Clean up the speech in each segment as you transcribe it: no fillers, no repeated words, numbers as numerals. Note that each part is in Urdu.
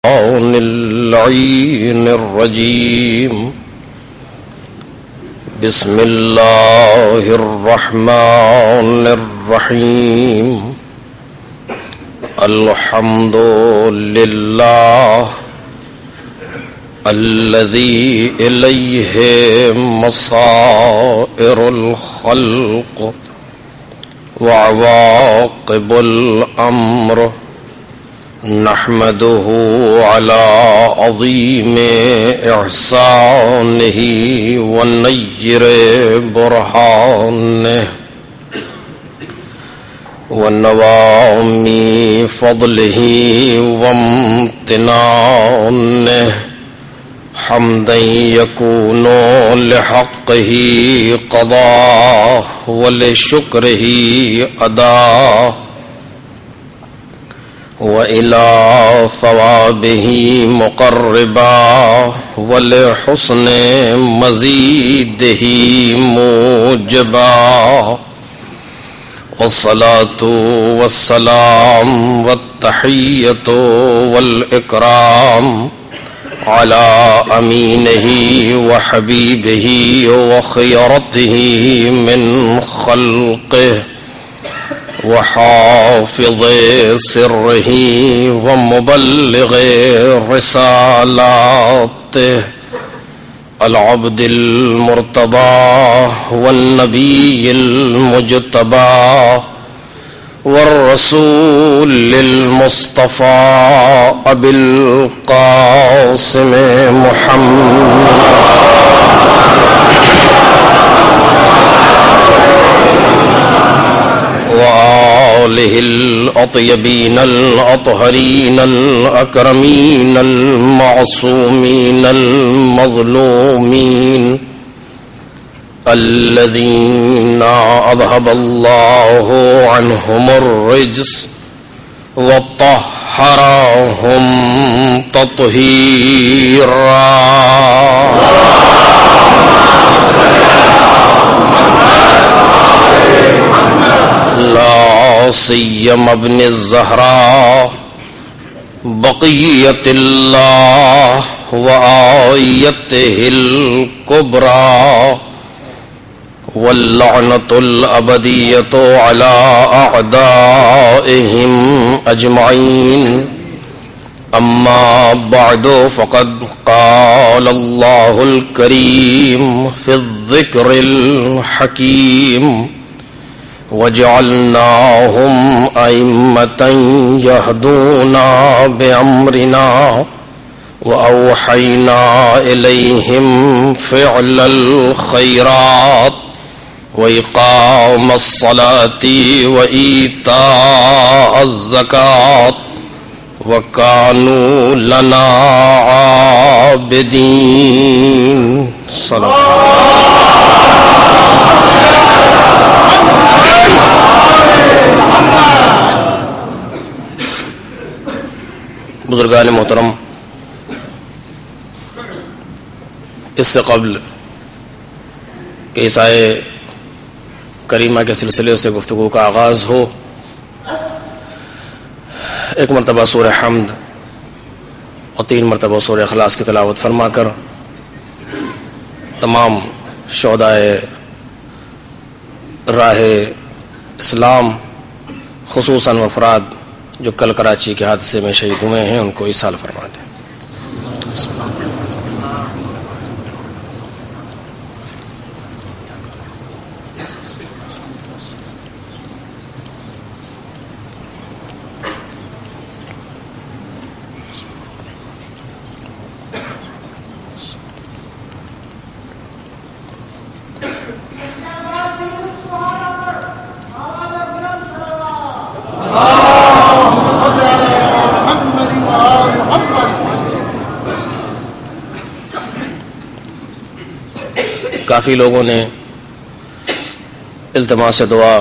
اللعين الرجيم بسم الله الرحمن الرحيم الحمد لله الذي إليه مصائر الخلق وعواقب الأمر نحمده على عظيم إحسانه ونير برهانه ونوام فضله وامتنانه حمدا يكون لحقه قضاء ولشكره أداء وإلى ثوابه مقربا ولحسن مزيده موجبا والصلاة والسلام والتحية والإكرام على أمينه وحبيبه وخيرته من خلقه وحافظ سره ومبلغ رسالاته العبد المرتضى والنبي المجتبى والرسول المصطفى أبي القاسم محمد وآله الأطيبين الأطهرين الأكرمين المعصومين المظلومين الذين أذهب الله عنهم الرجس وطهرهم تطهيرا لا سيما ابن الزهراء بقية الله وآيته الكبرى واللعنة الأبدية على أعدائهم أجمعين أما بعد فقد قال الله الكريم في الذكر الحكيم وجعلناهم أئمة يهدون بأمرنا وأوحينا إليهم فعل الخيرات وإقام الصلاة وإيتاء الزكاة وكانوا لنا عابدين صلى بزرگان محترم، اس سے قبل کہ اس آیے کریمہ کے سلسلے سے گفتگو کا آغاز ہو، ایک مرتبہ سورہ حمد اور 3 مرتبہ سورہ اخلاص کی تلاوت فرما کر تمام شہدائے راہ اسلام خصوصاً افراد جو کل کراچی کے حادثے میں شہید ہوئے ہیں ان کو ایصال فرما دیں۔ کافی لوگوں نے التماس دعا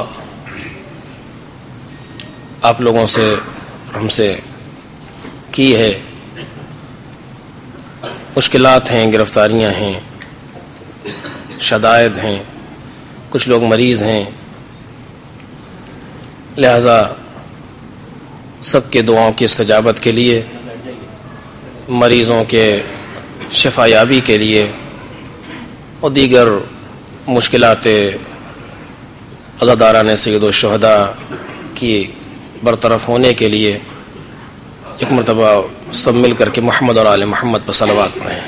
آپ لوگوں سے ہم سے کی ہے۔ مشکلات ہیں، گرفتاریاں ہیں، شدائد ہیں، کچھ لوگ مریض ہیں، لہذا سب کے دعاؤں کی استجابت کے لیے مریضوں کے شفا یابی کے لیے اور دیگر مشکلات عزاداران سید الشہداء کی برطرف ہونے کے لیے ایک مرتبہ سب مل کر کے محمد اور آل محمد پر صلوات پڑھیں۔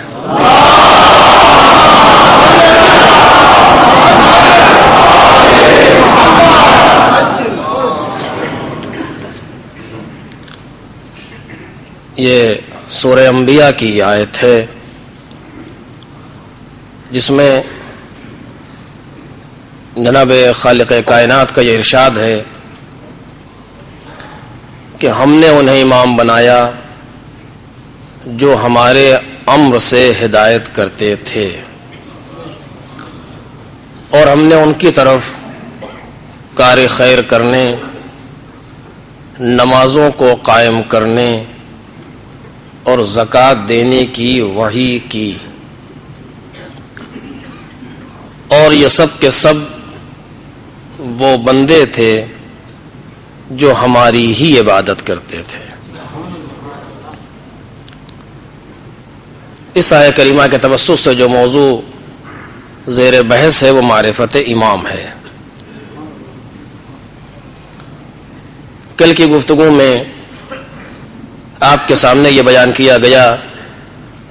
یہ سورہ انبیاء کی آیت ہے جس میں جناب خالق کائنات کا یہ ارشاد ہے کہ ہم نے انہیں امام بنایا جو ہمارے امر سے ہدایت کرتے تھے اور ہم نے ان کی طرف کار خیر کرنے، نمازوں کو قائم کرنے اور زکوٰۃ دینے کی وحی کی، اور یہ سب کے سب وہ بندے تھے جو ہماری ہی عبادت کرتے تھے۔ اس آیہ کریمہ کے توسط سے جو موضوع زیر بحث ہے وہ معرفت امام ہے۔ کل کی گفتگو میں آپ کے سامنے یہ بیان کیا گیا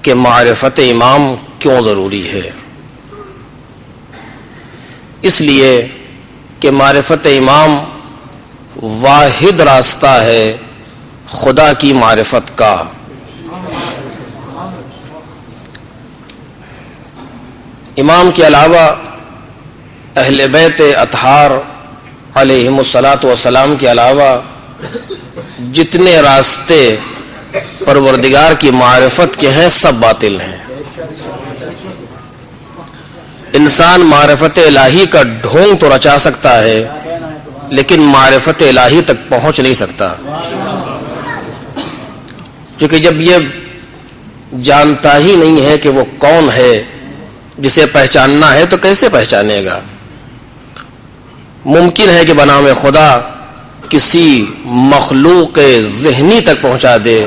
کہ معرفت امام کیوں ضروری ہے۔ اس لیے کہ معرفت امام واحد راستہ ہے خدا کی معرفت کا۔ امام کے علاوہ اہل بیت اطہار علیہم الصلاۃ والسلام کے علاوہ جتنے راستے پروردگار کی معرفت کے ہیں سب باطل ہیں۔ انسان معرفت الہی کا ڈھونگ تو رچا سکتا ہے لیکن معرفت الہی تک پہنچ نہیں سکتا، کیونکہ جب یہ جانتا ہی نہیں ہے کہ وہ کون ہے جسے پہچاننا ہے تو کیسے پہچانے گا؟ ممکن ہے کہ بنام خدا کسی مخلوق ذہنی تک پہنچا دے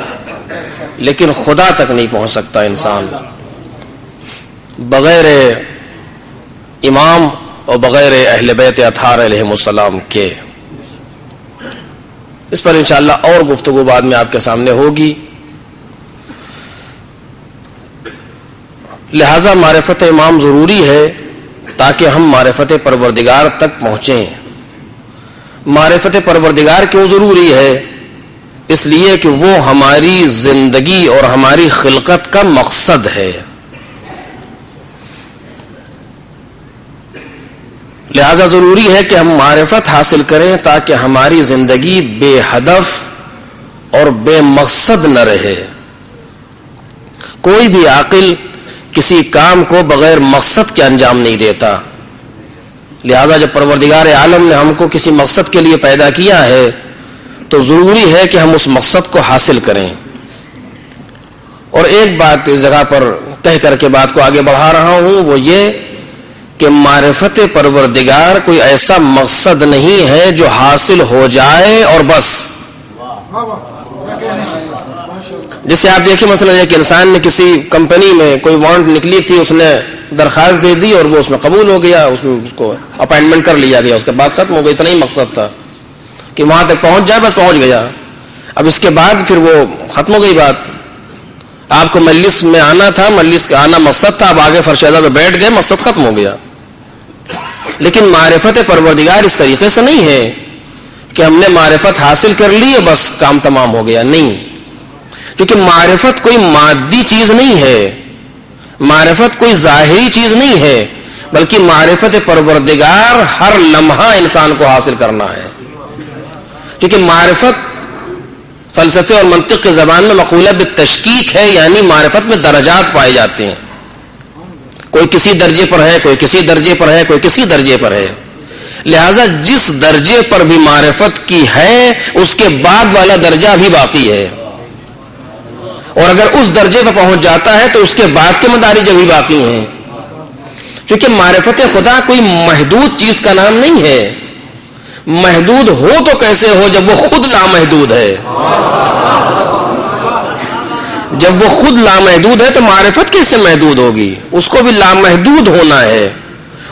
لیکن خدا تک نہیں پہنچ سکتا انسان بغیر امام اور بغیر اہل بیت اطہار علیہم السلام کے۔ اس پر انشاءاللہ اور گفتگو بعد میں آپ کے سامنے ہوگی۔ لہذا معرفت امام ضروری ہے تاکہ ہم معرفت پروردگار تک پہنچیں۔ معرفت پروردگار کیوں ضروری ہے؟ اس لیے کہ وہ ہماری زندگی اور ہماری خلقت کا مقصد ہے۔ لہذا ضروری ہے کہ ہم معرفت حاصل کریں تاکہ ہماری زندگی بے ہدف اور بے مقصد نہ رہے۔ کوئی بھی عاقل کسی کام کو بغیر مقصد کے انجام نہیں دیتا۔ لہذا جب پروردگار عالم نے ہم کو کسی مقصد کے لیے پیدا کیا ہے تو ضروری ہے کہ ہم اس مقصد کو حاصل کریں۔ اور ایک بات اس جگہ پر کہہ کر کے بات کو آگے بڑھا رہا ہوں، وہ یہ کہ معرفت پروردگار کوئی ایسا مقصد نہیں ہے جو حاصل ہو جائے اور بس۔ جیسے آپ دیکھیں مثلا ایک انسان نے کسی کمپنی میں کوئی وانٹ نکلی تھی، اس نے درخواست دے دی اور وہ اس میں قبول ہو گیا، اس میں اس کو اپائنٹمنٹ کر لیا گیا، اس کے بعد ختم ہو گئی۔ اتنا ہی مقصد تھا کہ وہاں تک پہنچ جائے، بس پہنچ گیا۔ اب اس کے بعد پھر وہ ختم ہو گئی بات۔ آپ کو مجلس میں آنا تھا، مجلس کا آنا مقصد تھا، اب آگے فرشیدہ پہ بیٹھ گئے، مقصد ختم ہو گیا۔ لیکن معرفت پروردگار اس طریقے سے نہیں ہے کہ ہم نے معرفت حاصل کر لی ہے بس کام تمام ہو گیا، نہیں۔ کیونکہ معرفت کوئی مادی چیز نہیں ہے، معرفت کوئی ظاہری چیز نہیں ہے، بلکہ معرفت پروردگار ہر لمحہ انسان کو حاصل کرنا ہے۔ کیونکہ معرفت فلسفے اور منطق کی زبان میں مقولہ بالتشکیک ہے، یعنی معرفت میں درجات پائے جاتے ہیں۔ کوئی کسی درجے پر ہے، کوئی کسی درجے پر ہے، کوئی کسی درجے پر ہے۔ لہذا جس درجے پر بھی معرفت کی ہے اس کے بعد والا درجہ بھی باقی ہے، اور اگر اس درجے پر پہنچ جاتا ہے تو اس کے بعد کے مدارج بھی باقی ہیں۔ چونکہ معرفت خدا کوئی محدود چیز کا نام نہیں ہے۔ محدود ہو تو کیسے ہو جب وہ خود لامحدود ہے۔ جب وہ خود لامحدود ہے تو معرفت کس سے محدود ہوگی؟ اس کو بھی لامحدود ہونا ہے.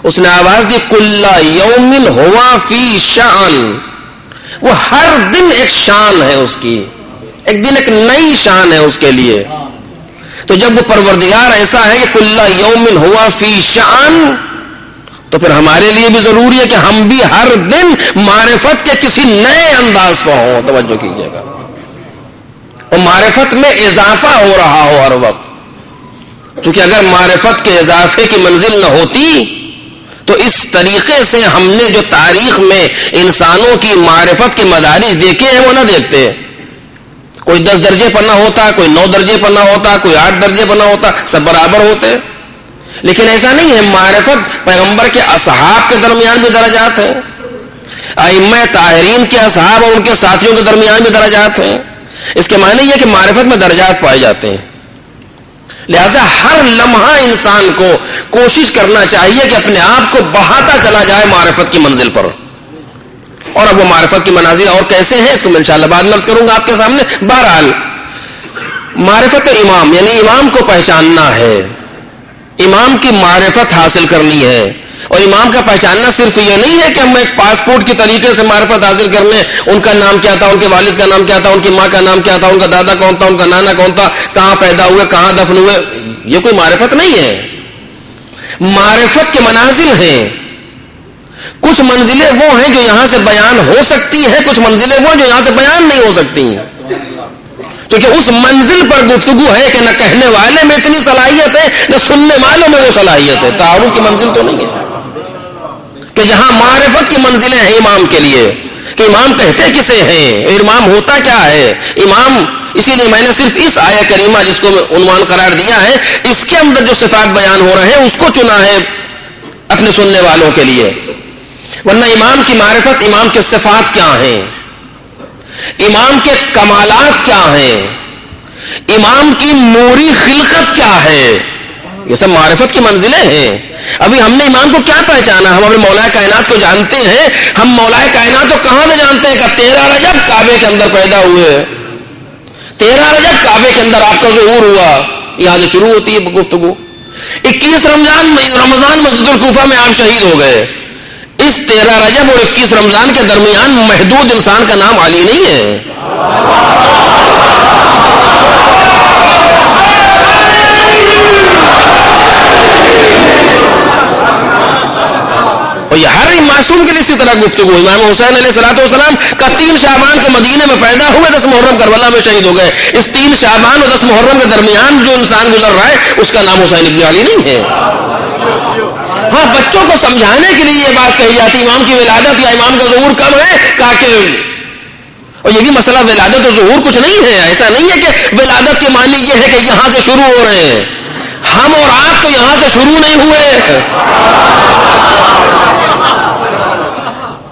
اس نے آواز دی کل یوم ہوا فی شان، وہ ہر دن ایک شان ہے اس کی، ایک دن ایک نئی شان ہے اس کے لیے. تو جب وہ پروردگار ایسا ہے کہ کل یوم ہوا فی شان، تو پھر ہمارے لیے بھی ضروری ہے کہ ہم بھی ہر دن معرفت کے کسی نئے انداز پر ہوں. توجہ کیجیے گا، اور معرفت میں اضافہ ہو رہا ہو ہر وقت. کیونکہ اگر معرفت کے اضافے کی منزل نہ ہوتی تو اس طریقے سے ہم نے جو تاریخ میں انسانوں کی معرفت کے مدارج دیکھے ہیں وہ نہ دیکھتے. کوئی 10 درجے پر نہ ہوتا، کوئی 9 درجے پر نہ ہوتا، کوئی 8 درجے پر نہ ہوتا، سب برابر ہوتے. لیکن ایسا نہیں ہے. معرفت پیغمبر کے اصحاب کے درمیان بھی درجات ہیں، ائمہ طاہرین کے اصحاب اور ان کے ساتھیوں کے درمیان بھی درجات ہیں. اس کے معنی یہ کہ معرفت میں درجات پائے جاتے ہیں. لہذا ہر لمحہ انسان کو کوشش کرنا چاہیے کہ اپنے آپ کو بڑھاتا چلا جائے معرفت کی منزل پر. اور اب وہ معرفت کی منازل اور کیسے ہیں اس کو میں انشاءاللہ بعد میں عرض کروں گا آپ کے سامنے. بہرحال معرفت امام یعنی امام کو پہچاننا ہے، امام کی معرفت حاصل کرنی ہے. اور امام کا پہچاننا صرف یہ نہیں ہے کہ ہم ایک پاسپورٹ کی طریقے سے معرفت حاصل کر لیں. ان کا نام کیا تھا، ان کے والد کا نام کیا تھا، ان کی ماں کا نام کیا تھا، ان کا دادا کون تھا، ان کا نانا کون تھا، کہاں پیدا ہوئے، کہاں دفن ہوئے. یہ کوئی معرفت نہیں ہے. معرفت کے منازل ہیں. کچھ منزلیں وہ ہیں جو یہاں سے بیان ہو سکتی ہیں، کچھ منزلیں وہ جو یہاں سے بیان نہیں ہو سکتی ہیں. کیونکہ اس منزل پر گفتگو ہے کہ نہ کہنے والے میں اتنی صلاحیت ہے نہ سننے والوں میں وہ صلاحیت ہے. تعارف کی منزل تو نہیں ہے کہ جہاں معرفت کی منزلیں ہیں امام کے لیے کہ امام کہتے کسے ہیں، امام ہوتا کیا ہے. امام اسی لیے میں نے صرف اس آیہ کریمہ جس کو عنوان قرار دیا ہے اس کے اندر جو صفات بیان ہو رہے ہیں اس کو چنا ہے اپنے سننے والوں کے لیے. ورنہ امام کی معرفت، امام کے صفات کیا ہیں، امام کے کمالات کیا ہیں، امام کی نوری خلقت کیا ہے، یہ سب معرفت کی منزلیں ہیں. ابھی ہم نے امام کو کیا پہچانا؟ ہم اپنے مولا کائنات کو جانتے ہیں. ہم مولا کائنات کو کہاں سے جانتے ہیں؟ کہ 13 رجب کعبے کے اندر پیدا ہوئے، 13 رجب کعبے کے اندر آپ کا ظہور ہوا. یہاں سے شروع ہوتی ہے گفتگو. 21 رمضان مسجد الکوفہ میں آپ شہید ہو گئے. اس 13 رجب اور 21 رمضان کے درمیان محدود انسان کا نام علی نہیں ہے. اور یہ ہر معصوم کے لیے اسی طرح گفتگو. امام حسین علیہ السلام کا 3 شعبان کو مدینے میں پیدا ہوئے، 10 محرم کربلا میں شہید ہو گئے. اس 3 شعبان اور 10 محرم کے درمیان جو انسان گزر رہا ہے اس کا نام حسین ابن علی نہیں ہے. ہاں بچوں کو سمجھانے کے لیے یہ بات کہی جاتی امام کی ولادت یا امام کا ظہور کب ہے تاکہ، اور یہ بھی مسئلہ ولادت و ظہور کچھ نہیں ہے. ایسا نہیں ہے کہ ولادت کے معنی یہ ہے کہ یہاں سے شروع ہو رہے ہیں. ہم اور آپ تو یہاں سے شروع نہیں ہوئے.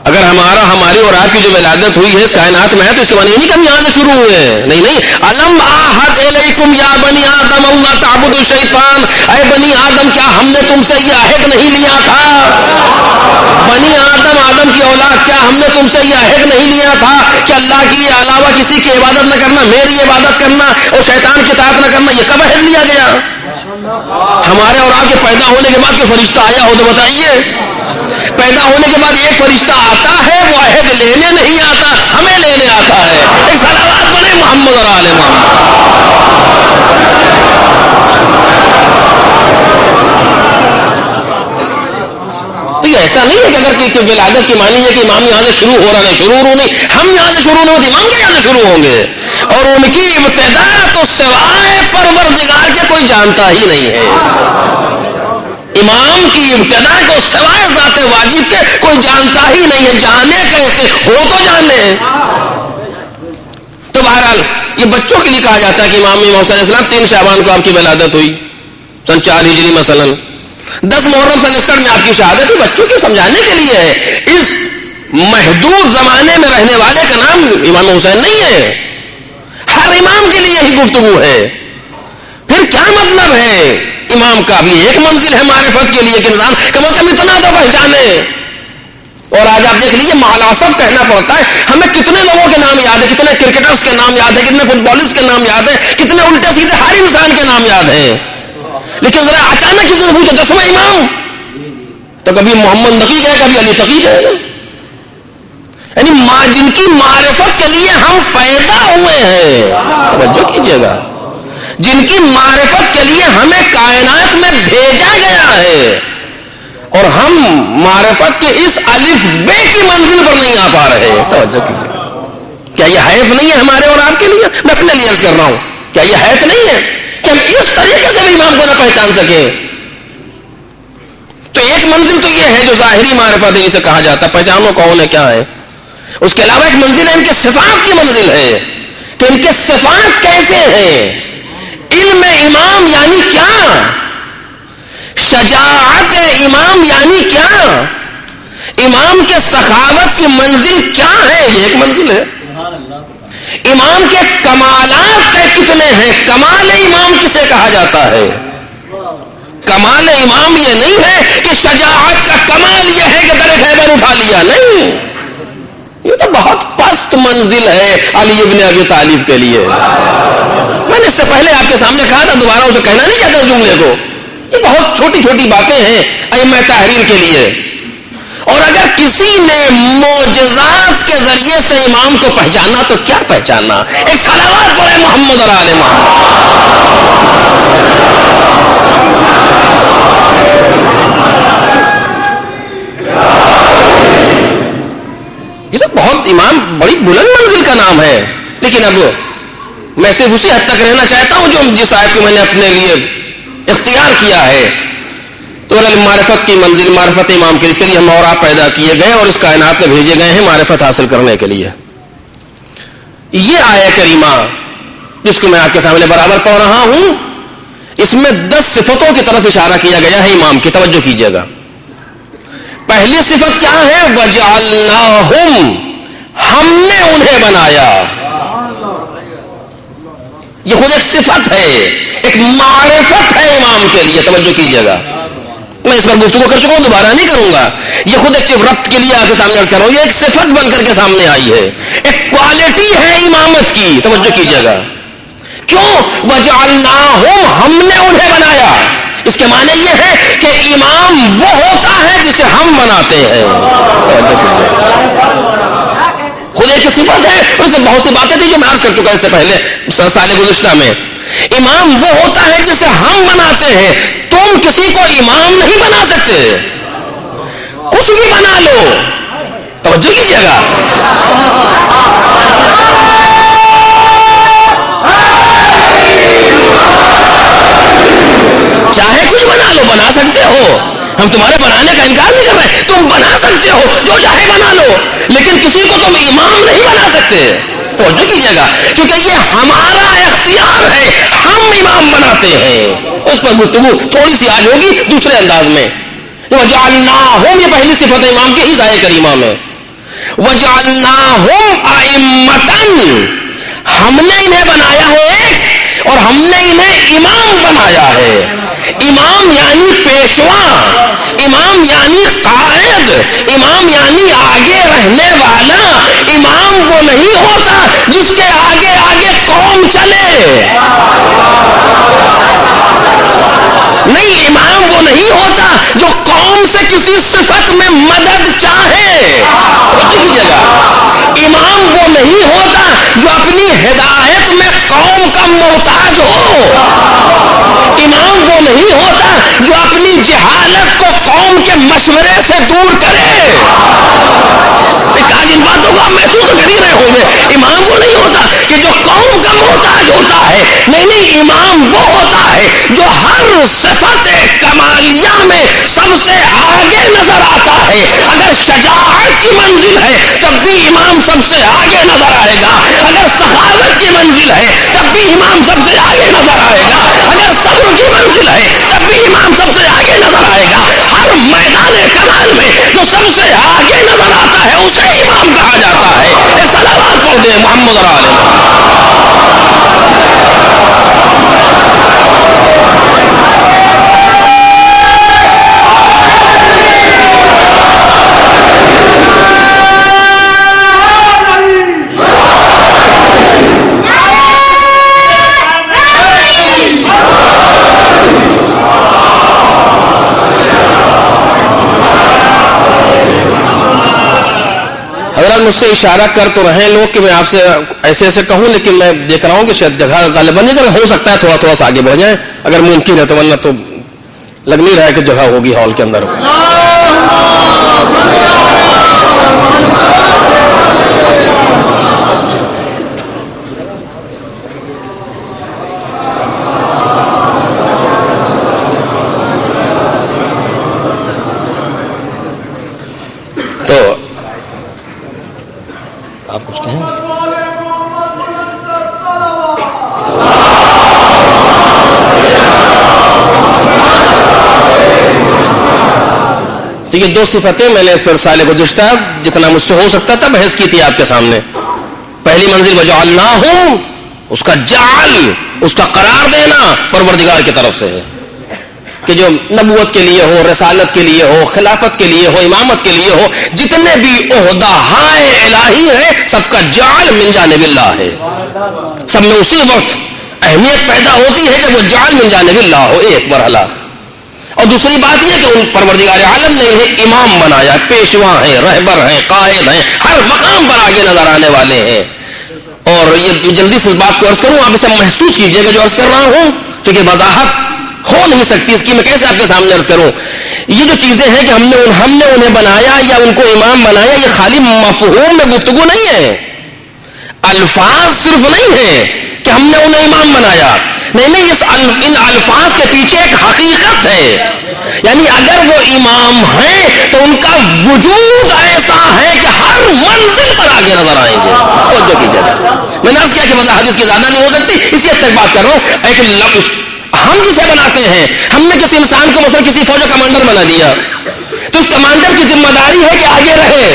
اگر ہماری اور آپ کی جو ولادت ہوئی ہے اس کائنات میں ہے تو اس کے معنی یہ نہیں کہ ہم یہاں سے شروع ہوئے ہیں. نہیں. الم آحد الیکم یا بنی آدم اللہ تعبدوا الشیطان. اے بنی آدم کیا ہم نے تم سے یہ عہد نہیں لیا تھا؟ بنی آدم کی اولاد کیا ہم نے تم سے یہ عہد نہیں لیا تھا کہ اللہ کے علاوہ کسی کی عبادت نہ کرنا، میری عبادت کرنا اور شیطان کی اطاعت نہ کرنا؟ یہ کب عہد لیا گیا؟ ہمارے اور آپ کے پیدا ہونے کے بعد کہ فرشتہ آیا ہو تو بتائیے. پیدا ہونے کے بعد ایک فرشتہ آتا ہے، وہ عہد لینے نہیں آتا، ہمیں لینے آتا ہے. ایک صلوات پڑھیں محمد اور آل محمد. تو یہ ایسا نہیں ہے کہ اگر کہ ولادت کی معنی ہے کہ امام یہاں سے شروع ہو رہا ہے، شروع نہیں. ہم یہاں سے شروع نہیں ہوتے، امام کے یہاں سے شروع ہوں گے. اور ان کی ابتدا تو سوائے پروردگار کے کوئی جانتا ہی نہیں ہے. امام کی ابتدا کو سوائے ذات واجب کے کوئی جانتا ہی نہیں ہے. جانے کیسے ہو تو جانے. تو بہرحال یہ بچوں کے لیے کہا جاتا ہے کہ امام حسین علیہ السلام 3 شعبان کو آپ کی ولادت ہوئی سن 4 ہجری مثلا. 10 محرم سن 61 میں آپ کی شہادت ہوئی. بچوں کو سمجھانے کے لیے ہے. اس محدود زمانے میں رہنے والے کا نام امام حسین نہیں ہے. ہر امام کے لیے یہی گفتگو ہے. پھر کیا مطلب ہے؟ امام کا بھی ایک منزل ہے معرفت کے لیے کہ انسان کم از کم اتنا تو پہچانے اور آج آپ دیکھ لیجیے معلاسف کہنا پڑتا ہے، ہمیں کتنے لوگوں کے نام یاد ہے، کتنے کرکٹرز کے نام یاد ہے، کتنے فٹ بالرز کے نام یاد ہے، کتنے الٹے سیدھے ہر انسان کے نام یاد ہیں، لیکن ذرا اچانک کسی سے پوچھو 10واں امام تو کبھی محمد نقی کہے، کبھی علی تقی کہے گا. یعنی جن کی معرفت کے لیے ہم پیدا ہوئے ہیں، توجہ کیجئے گا، جن کی معرفت کے لیے ہمیں کائنات میں بھیجا گیا ہے، اور ہم معرفت کے اس الف بے کی منزل پر نہیں آ پا رہے. توجہ کیجئے، کیا یہ حیف نہیں ہے ہمارے اور آپ کے لیے؟ میں اپنے لیے عرض کر رہا ہوں، کیا یہ حیف نہیں ہے کہ ہم اس طریقے سے بھی امام کو نہ پہچان سکیں؟ تو ایک منزل تو یہ ہے جو ظاہری معرفت ہے، جسے کہا جاتا ہے پہچانو کون ہے کیا ہے. اس کے علاوہ ایک منزل ہے ان کے صفات کی منزل ہے کہ ان کے صفات کیسے ہیں. علم امام یعنی کیا، شجاعت امام یعنی کیا، امام کے سخاوت کی منزل کیا ہے، یہ ایک منزل ہے. امام کے کمالات کتنے ہیں، کمال امام کسے کہا جاتا ہے؟ کمال امام یہ نہیں ہے کہ شجاعت کا کمال یہ ہے کہ در خیبر اٹھا لیا، نہیں، یہ تو بہت پست منزل ہے علی ابن ابی طالب کے لیے. میں نے اس سے پہلے آپ کے سامنے کہا تھا، دوبارہ اسے کہنا نہیں چاہتا اس جملے کو. یہ بہت چھوٹی چھوٹی باتیں ہیں ائمہ تحریر کے لیے، اور اگر کسی نے معجزات کے ذریعے سے امام کو پہچانا تو کیا پہچانا؟ ایک صلوات پڑھے محمد اور آل محمد. یہ تو بہت امام بڑی بلند منزل کا نام ہے. لیکن اب میں صرف اسی حد تک رہنا چاہتا ہوں جو جس آیت کو میں نے اپنے لیے اختیار کیا ہے. تو معرفت کی منزل، معرفت امام کے، اس کے لیے ہم اور آپ پیدا کیے گئے اور اس کائنات میں بھیجے گئے ہیں معرفت حاصل کرنے کے لیے. یہ آیت کریمہ جس کو میں آپ کے سامنے برابر پڑھ رہا ہوں، اس میں 10 صفتوں کی طرف اشارہ کیا گیا ہے امام کی. توجہ کیجیے گا. پہلی صفت کیا ہے؟ وَجَعَلْنَاهُمْ، ہم نے انہیں بنایا. یہ خود ایک صفت ہے، ایک معرفت ہے امام کے لیے. توجہ کیجیے گا. میں اس پر گفتگو کر چکا ہوں، دوبارہ نہیں کروں گا. یہ خود ایک ربط کے لیے آپ کے سامنے عرض کر رہا ہوں. یہ ایک صفت بن کر کے سامنے آئی ہے، ایک کوالٹی ہے امامت کی. توجہ کیجیے گا. کیوں؟ وَجَعَلْنَاهُمْ، ہم نے انہیں بنایا. اس کے معنی یہ ہے کہ امام وہ ہوتا ہے جسے ہم بناتے ہیں. خود ایک صفت ہے. اس سے بہت سی باتیں تھی جو میں عرض کر چکا اس سے پہلے سال گزشتہ میں. امام وہ ہوتا ہے جسے ہم بناتے ہیں. تم کسی کو امام نہیں بنا سکتے، کچھ بھی بنا لو. توجہ کیجیے گا. چاہے کچھ بنا لو، بنا سکتے ہو. ہم تمہارے بنانے کا انکار نہیں کر رہے، تم بنا سکتے ہو، جو چاہے بنا لو، لیکن کسی کو تم امام نہیں بنا سکتے. توجہ کیجیے گا، کیونکہ یہ ہمارا اختیار ہے، ہم امام بناتے ہیں. اس پر گفتگو تھوڑی سی آج ہوگی دوسرے انداز میں. وَجَعَلْنَاهُمْ، یہ پہلی صفت امام کی اس آیت کریمہ میں. وَجَعَلْنَاهُمْ أَئِمَّةً، ہم نے انہیں بنایا ہے اور ہم نے انہیں امام بنایا ہے. امام یعنی پیشوا، امام یعنی قائد، امام یعنی آگے رہنے والا. امام وہ نہیں ہوتا جس کے آگے آگے قوم چلے. نہیں، امام وہ نہیں ہوتا جو قوم سے کسی صفت میں مدد چاہے. دیکھیے گا، امام وہ نہیں ہوتا جو اپنی ہدایت میں قوم کا محتاج ہو. امام وہ نہیں ہوتا جو اپنی جہالت کو قوم کے مشورے سے دور کرے. آج ان باتوں کو آپ محسوس کر ہی رہے ہوں گے. امام وہ نہیں ہوتا کہ جو قوم کا محتاج ہوتا ہے. نہیں، امام وہ ہوتا ہے جو ہر صفت کمالیہ میں سب سے آگے نظر آتا ہے. اگر شجاعت کی منزل ہے تب بھی امام سب سے آگے نظر آئے گا. اگر سخاوت کی منزل ہے تب بھی امام سب سے آگے نظر آئے گا. اگر صبر کی منزل ہے تب بھی امام سب سے آگے نظر آئے گا. ہر میدان کمال میں جو سب سے آگے نظر آتا ہے اسے امام کہا جاتا ہے. ایک صلوات پڑھ دیں محمد اور آل محمد. مجھ سے اشارہ کر تو رہے ہیں لوگ کہ میں آپ سے ایسے ایسے کہوں، لیکن میں دیکھ رہا ہوں کہ شاید جگہ غالباً نہیں کر، ہو سکتا ہے تھوڑا تھوڑا سا آگے بڑھ جائیں اگر ممکن ہے تو، ورنہ تو لگ نہیں رہا ہے کہ جگہ ہوگی ہال کے اندر. تو آپ کچھ کہیں؟ تو یہ دو صفتیں میں نے اس پر رسالے کو گزشتہ جتنا مجھ سے ہو سکتا تھا بحث کی تھی آپ کے سامنے. پہلی منزل وجعلناہم، اس کا جعل، اس کا قرار دینا پروردگار کی طرف سے ہے کہ جو نبوت کے لیے ہو، رسالت کے لیے ہو، خلافت کے لیے ہو، امامت کے لیے ہو، جتنے بھی عہدہ ہائے الہی ہیں سب کا جعل من جانب اللہ ہے. سب میں اسی وقت اہمیت پیدا ہوتی ہے کہ وہ جعل من جانب اللہ ہو، ایک مرحلہ. اور دوسری بات یہ کہ ان پروردگار عالم نے انہیں امام بنایا، پیشوا ہیں، رہبر ہیں، قائد ہیں، ہر مقام پر آگے نظر آنے والے ہیں. اور یہ جلدی سے اس بات کو عرض کروں، آپ اسے محسوس کیجئے گا جو عرض کر رہا ہوں، کیونکہ وضاحت ہو نہیں سکتی اس کی، میں کیسے آپ کے سامنے عرض کروں. یہ جو چیزیں ہیں کہ ہم نے انہیں بنایا یا ان کو امام بنایا، یہ خالی مفہوم میں گفتگو نہیں ہے، الفاظ صرف نہیں ہے کہ ہم نے انہیں امام بنایا. نہیں، ان الفاظ کے پیچھے ایک حقیقت ہے. یعنی اگر وہ امام ہیں تو ان کا وجود ایسا ہے کہ ہر منزل پر آگے نظر آئیں گے. توجہ کیجیے گا، میں نے عرض کیا کہ وضاحت اس کی زیادہ نہیں ہو سکتی، اسی حد تک بات کر رہا ہوں. ایک لفظ ہم جسے بناتے ہیں، ہم نے کسی انسان کو مثلا کسی فوج کا کمانڈر بنا دیا، تو اس کمانڈر کی ذمہ داری ہے کہ آگے رہے.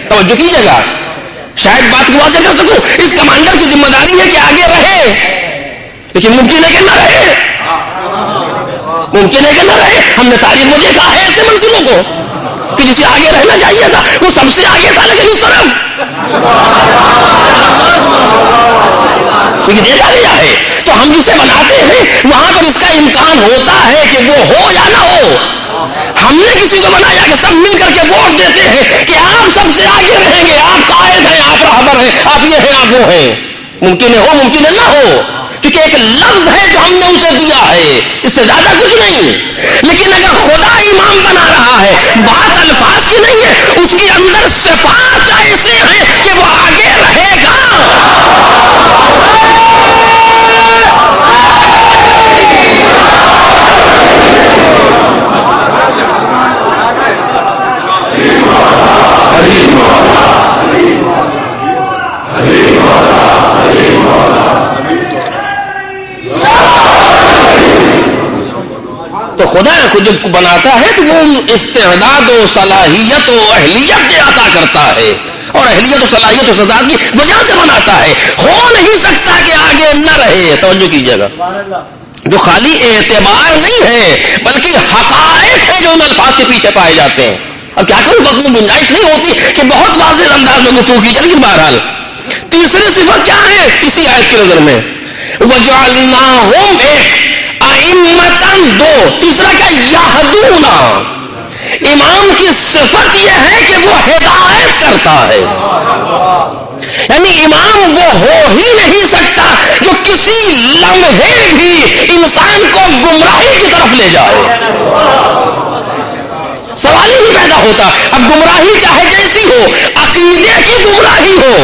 توجہ کیجیے گا، شاید بات کو واضح کر سکوں. اس کمانڈر کی ذمہ داری ہے کہ آگے رہے، لیکن ممکن ہے کہ نہ رہے، ممکن ہے کہ نہ رہے. ہم نے تاریخ میں دیکھا ہے ایسے منزلوں کو کہ جسے آگے رہنا چاہیے تھا وہ سب سے آگے تھا، لیکن اس طرف کیونکہ دیکھا گیا ہے. تو ہم جسے بناتے ہیں وہاں پر اس کا امکان ہوتا ہے کہ وہ ہو یا نہ ہو. ہم نے کسی کو بنایا کہ سب مل کر کے ووٹ دیتے ہیں کہ آپ سب سے آگے رہیں گے، آپ قائد ہیں، آپ رہبر ہیں، آپ یہ ہیں، آپ وہ ہیں. ممکن ہے ہو، ممکن ہے نہ ہو، کیونکہ ایک لفظ ہے جو ہم نے اسے دیا ہے، اس سے زیادہ کچھ نہیں. لیکن اگر خدا امام بنا رہا ہے، بات الفاظ کی نہیں ہے، اس کے اندر صفات ایسے ہیں کہ وہ آگے رہے گا. تو خدا خود جب بناتا ہے تو وہ استعداد و صلاحیت و اہلیت عطا کرتا ہے، اور اہلیت و صلاحیت و استعداد کی وجہ سے بناتا ہے. ہو نہیں سکتا کہ آگے نہ رہے. توجہ کیجیے گا، جو خالی اعتبار نہیں ہے بلکہ حقائق ہے جو ان الفاظ کے پیچھے پائے جاتے ہیں. اب کیا کروں، وقت میں گنجائش نہیں ہوتی کہ بہت واضح انداز میں گفتگو کی جائے، لیکن بہرحال تیسری صفت کیا ہے اسی آیت کی نظر میں؟ وَجَعَلْنَاهُمْ أَئِمَّةً، دو. تیسرا کیا؟ یہدون. امام کی صفت یہ ہے کہ وہ ہدایت کرتا ہے. یعنی امام وہ ہو ہی نہیں سکتا جو کسی لمحے بھی انسان کو گمراہی کی طرف لے جائے. سوال ہی نہیں پیدا ہوتا. اب گمراہی چاہے جیسی ہو، عقیدے کی گمراہی ہو،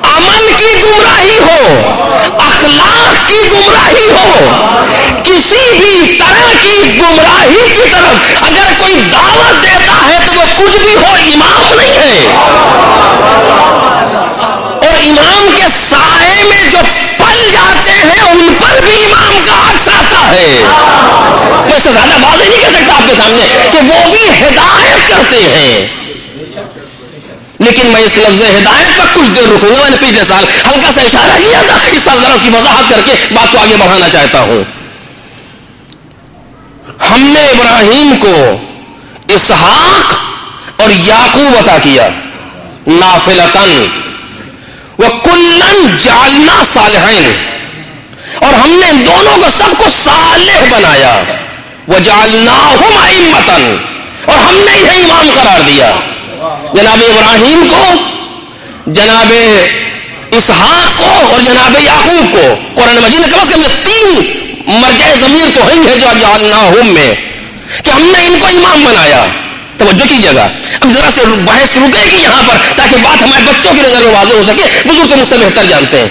عمل کی گمراہی ہو، اخلاق کی گمراہی ہو، کسی بھی طرح کی گمراہی کی طرف اگر کوئی دعوت دیتا ہے تو وہ کچھ بھی ہو، امام نہیں ہے. اور امام کے سائے میں جو پل جاتے ہیں ان پر بھی امام کا عکس آتا ہے. میں اس سے زیادہ واضح نہیں کہہ سکتا آپ کے سامنے کہ وہ بھی ہدایت کرتے ہیں. لیکن میں اس لفظ ہدایت پر کچھ دیر رکوں گا. میں نے پچھلے سال ہلکا سا اشارہ کیا تھا، اس سال ذرا اس کی وضاحت کر کے بات کو آگے بڑھانا چاہتا ہوں. ہم نے ابراہیم کو اسحاق اور یعقوب عطا کیا نافلتن، وَكُلًّا جَعَلْنَا صَالِحَيْنِ، اور ہم نے ان دونوں کو سب کو صالح بنایا. وَجَعَلْنَاهُمْ أَئِمَّةً، اور ہم نے انہیں امام قرار دیا. جناب ابراہیم کو جناب اسحاق کو اور جناب یعقوب کو قرآن مجید نے کم از کم یہ 3 مرجع ضمیر تو ہیں جو جعلناہم میں کہ ہم نے ان کو امام بنایا. توجہ کیجیے گا. اب ذرا سے بحث رکے گی یہاں پر تاکہ بات ہمارے بچوں کی نظر میں واضح ہو سکے. بزرگ تو مجھ سے بہتر جانتے ہیں.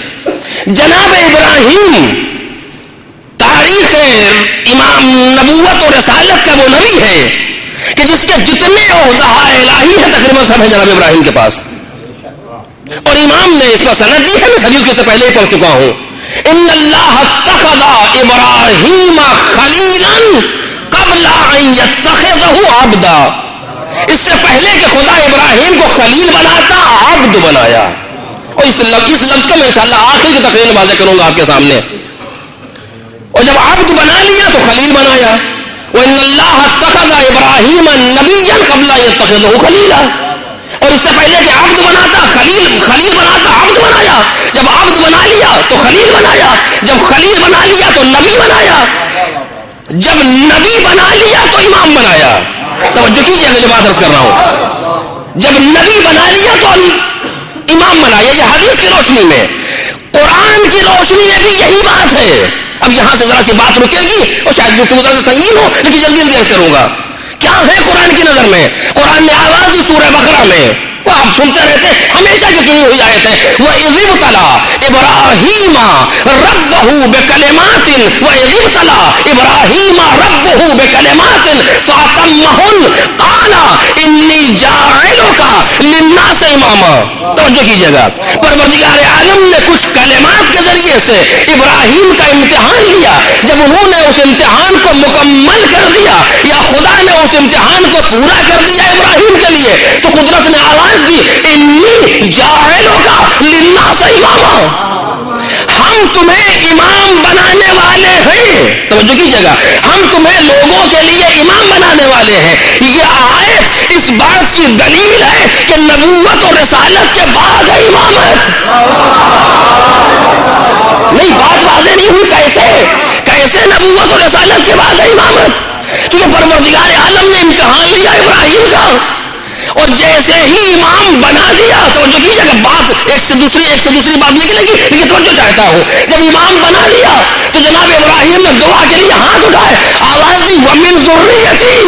جناب ابراہیم تاریخ امام نبوت اور رسالت کا وہ نبی ہے کہ جس کے جتنے عہدہ الہی ہیں تقریباً سب ہیں جناب ابراہیم کے پاس. اور امام نے اس پر سند دی ہے. میں اس حدیث کو سے پہلے ہی پڑھ چکا ہوں. ان اللہ اتخذ ابراہیم خلیلا قبل ان یتخذہ عبدا. اس سے پہلے کہ خدا ابراہیم کو خلیل بناتا عبد بنایا. اور اس لفظ کو میں انشاءاللہ آخر کی تقریر میں واضح کروں گا آپ کے سامنے. اور جب عبد بنا لیا تو خلیل بنایا. وَإِنَّ اللَّهَ اتَّخَذَ إِبْرَاهِيمَ نَبِيًّا قَبْلَ أَن يَتَّخِذَهُ خَلِيلًا. اور اس سے پہلے کہ عبد بناتا خلیل بناتا عبد بنایا. جب عبد بنا لیا تو خلیل بنایا. جب خلیل بنا لیا تو نبی بنایا. جب نبی بنا لیا تو امام بنایا. توجہ کیجیے میں جو بات عرض کر رہا ہوں. جب نبی بنا لیا تو امام بنایا. یہ حدیث کی روشنی میں قرآن کی روشنی میں بھی یہی بات ہے. اب یہاں سے ذرا سی بات رکے گی اور شاید گفتگو ذرا سے سنگین ہو لیکن جلدی عرض کروں گا. کیا ہے قرآن کی نظر میں؟ قرآن نے آواز دی سورہ بقرہ میں. وہ آپ سنتے رہتے ہمیشہ کی سنی ہوئی آیت ہے. وَإِذِ ابْتَلَىٰ إِبْرَاهِيمَ رَبَّهُ بِكَلِمَاتٍ وَإِذِ ابْتَلَىٰ إِبْرَاهِيمَ رَبُّهُ بِكَلِمَاتٍ فَأَتَمَّهُنَّ قَالَ إِنِّي جَاعِلُكَ لِلنَّاسِ إِمَامًا. توجہ کیجیے گا. پروردگار عالم نے کچھ کلمات کے ذریعے سے ابراہیم کا امتحان لیا. جب انہوں نے اس امتحان کو مکمل کر دیا یا خدا نے اس امتحان کو پورا کر دیا ابراہیم کے لیے تو قدرت نے آواز دی انی جاعلُکَ للناس اماما. ہم تمہیں امام بنانے والے ہیں. توجہ کیجیے گا. ہم تمہیں لوگوں کے لیے امام بنانے والے ہیں. یہ آیت اس بات کی دلیل ہے کہ نبوت اور رسالت کے بعد ہے امامت. نہیں بات واضح نہیں ہوئی. کیسے نبوت اور رسالت کے بعد ہے امامت؟ کیونکہ پروردگار عالم نے امتحان لیا ابراہیم کا اور جیسے ہی امام بنا دیا. توجہ کیجیے گا. بات ایک سے دوسری بات نکلے گی لیکن توجہ چاہتا ہوں. جب امام بنا دیا تو جناب ابراہیم نے دعا کے لیے ہاتھ اٹھائے. آواز دی وَمِن ذُرِّيَّتِي.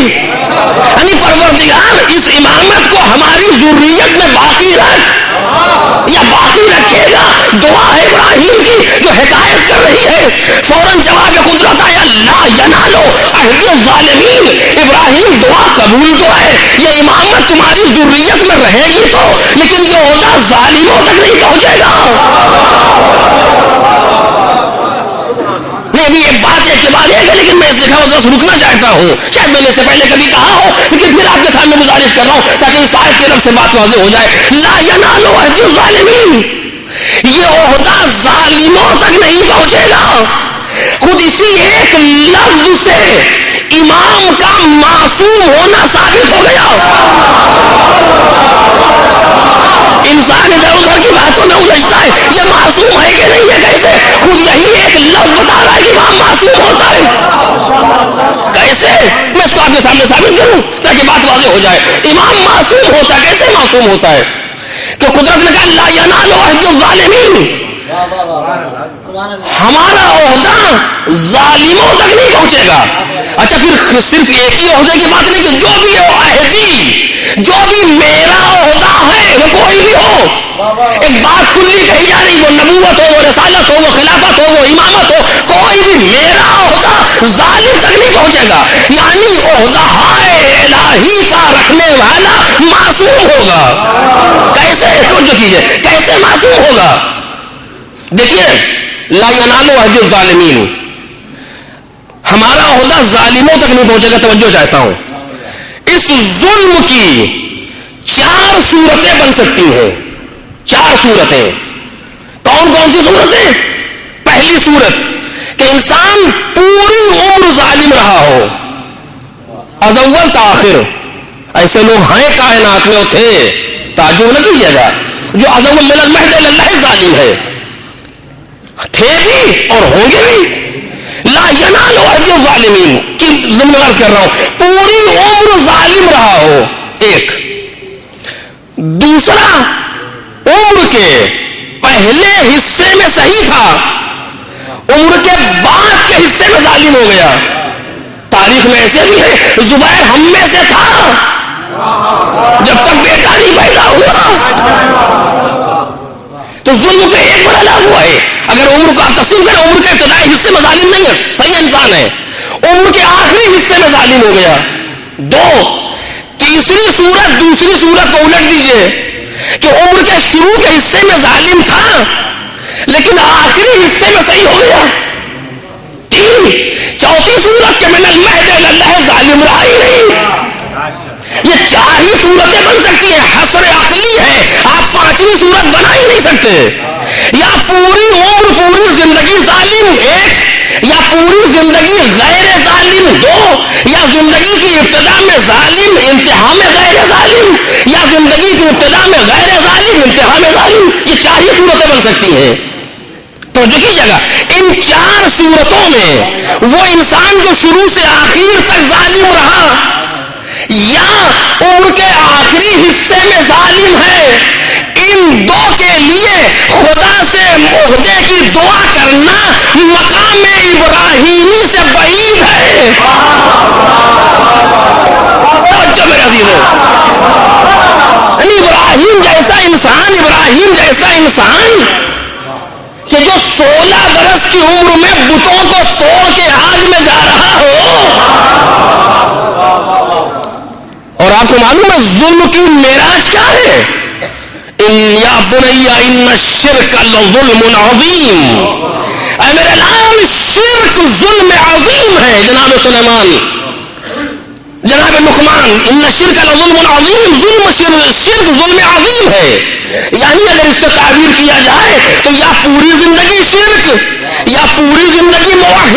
یعنی پروردگار اس امامت کو ہماری ذریت میں باقی رکھ یا باقی رکھے گا. دعا ہے ابراہیم کی جو حکایت کر رہی ہے. فوراً جواب قدرت آیا لا ینالو عہد الظالمین. ابراہیم دعا قبول تو ہے. یہ امامت تمہاری ذریت میں رہے گی تو لیکن یہ عہدہ ظالموں تک نہیں پہنچے گا. نہیں ابھی یہ بات ایک کے بعد ایک ہے لیکن میں اس لکھا ادھر رکنا چاہتا ہوں. شاید میں نے اس سے پہلے کبھی کہا ہو لیکن پھر آپ کے سامنے گزارش کر رہا ہوں تاکہ اس آیت کی طرف سے بات واضح ہو جائے. لا ینال عہد الظالمین. یہ عہدہ ظالموں تک نہیں پہنچے گا. خود اسی ایک لفظ سے امام کا معصوم ہونا ثابت ہو گیا. انسان ادھر ادھر کی باتوں میں الجھتا ہے یہ معصوم ہے کہ نہیں ہے کیسے. خود یہی ایک لفظ بتا رہا ہے کہ امام معصوم ہوتا ہے. کیسے؟ میں اس کو آپ کے سامنے ثابت کروں تاکہ بات واضح ہو جائے. امام معصوم ہوتا ہے. کیسے معصوم ہوتا ہے؟ کہ قدرت نے کہا لا ینال عہد الظالمین. ہمارا عہدہ ظالموں تک نہیں پہنچے گا. اچھا پھر صرف ایک ہی عہدے کی بات نہیں کہ جو بھی ہو عہدی جو بھی میرا عہدہ ہے وہ کوئی بھی ہو. ایک بات کلی کہی جا رہی وہ نبوت ہو وہ رسالت ہو وہ خلافت ہو وہ امامت ہو کوئی بھی میرا عہدہ ظالم تک نہیں پہنچے گا. یعنی عہدہ الہی کا رکھنے والا معصوم ہوگا. کیسے؟ توجہ کیجیے کیسے معصوم ہوگا. دیکھیے لا ینال عہد الظالمین. ہمارا عہدہ ظالموں تک نہیں پہنچے گا. توجہ چاہتا ہوں. اس ظلم کی 4 صورتیں بن سکتی ہیں. 4 صورتیں. کون کون سی صورتیں؟ پہلی صورت کہ انسان پوری عمر ظالم رہا ہو از اول تا آخر. ایسے لوگ ہیں کائنات میں تھے تعجب نہ کیجیے گا جو از اول من المہد الی اللہ ظالم ہے. تھے بھی اور ہوں گے بھی. لا ینال عہد الظالمین کی ضمن عرض کر رہا ہوں پوری عمر ظالم رہا ہو. ایک. دوسرا عمر کے پہلے حصے میں صحیح تھا، عمر کے بعد کے حصے میں ظالم ہو گیا. تاریخ میں ایسے بھی ہے، زبیر ہم میں سے تھا جب تک بیٹا نہیں پیدا ہوا. تو ظلم پہ ایک بڑا لاگو ہے. اگر عمر کو آپ تقسیم کریں، عمر کے ابتدائی حصے میں ظالم نہیں ہے، صحیح انسان ہے. عمر کے آخری حصے میں ظالم ہو گیا. دو، تیسری صورت دوسری صورت کو الٹ دیجئے کہ عمر کے شروع کے حصے میں ظالم تھا لیکن آخری حصے میں صحیح ہو گیا. تین، چوتھی صورت کے من المہد الی اللہ ظالم رہا ہی نہیں. یہ چار ہی صورتیں بن سکتی ہیں، حصر عقلی ہے. آپ پانچویں صورت بنا ہی نہیں سکتے. یا پوری عمر پوری زندگی ظالم ایک، یا پوری زندگی غیر ظالم دو، یا زندگی کی ابتدا میں ظالم انتہا میں غیر ظالم، یا زندگی کی ابتدا میں غیر ظالم انتہا میں ظالم. یہ چار ہی صورتیں بن سکتی ہیں. تو دیکھیے گا ان چار صورتوں میں وہ انسان جو شروع سے آخر تک ظالم رہا یا عمر کے آخری حصے میں ظالم ہے، ان دو کے لیے خدا سے عہدے کی دعا کرنا مقام ابراہیمی سے بعید ہے. توجہ میرے عزیزو، ابراہیم جیسا انسان کہ جو 16 برس کی عمر میں بتوں کو توڑ کے آگ میں جا رہا ہو. اور آپ کو معلوم ہے ظلم کی معراج کیا ہے؟ یا بنی ان الشرک لظلم عظیم. اے میرے لال، شرک ظلم عظیم ہے. جناب سلیمان، جناب لقمان، ان الشرک لظلم عظیم. شرک ظلم عظیم ہے. یعنی اگر اس سے تعبیر کیا جائے تو یا پوری زندگی شرک، یا پوری زندگی موحد،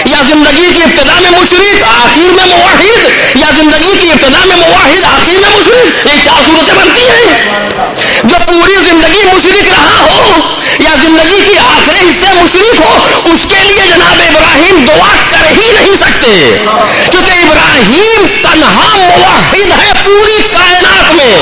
یا زندگی کی ابتدا میں مشرک آخر میں موحد، یا زندگی کی ابتدا میں موحد آخر میں مشرک. یہ چار صورتیں بنتی ہیں. جو پوری زندگی مشرک رہا ہو یا زندگی کی آخری حصے مشرک ہو، اس کے لیے جناب ابراہیم دعا کر ہی نہیں سکتے، کیونکہ ابراہیم تنہا موحد ہے پوری کائنات میں.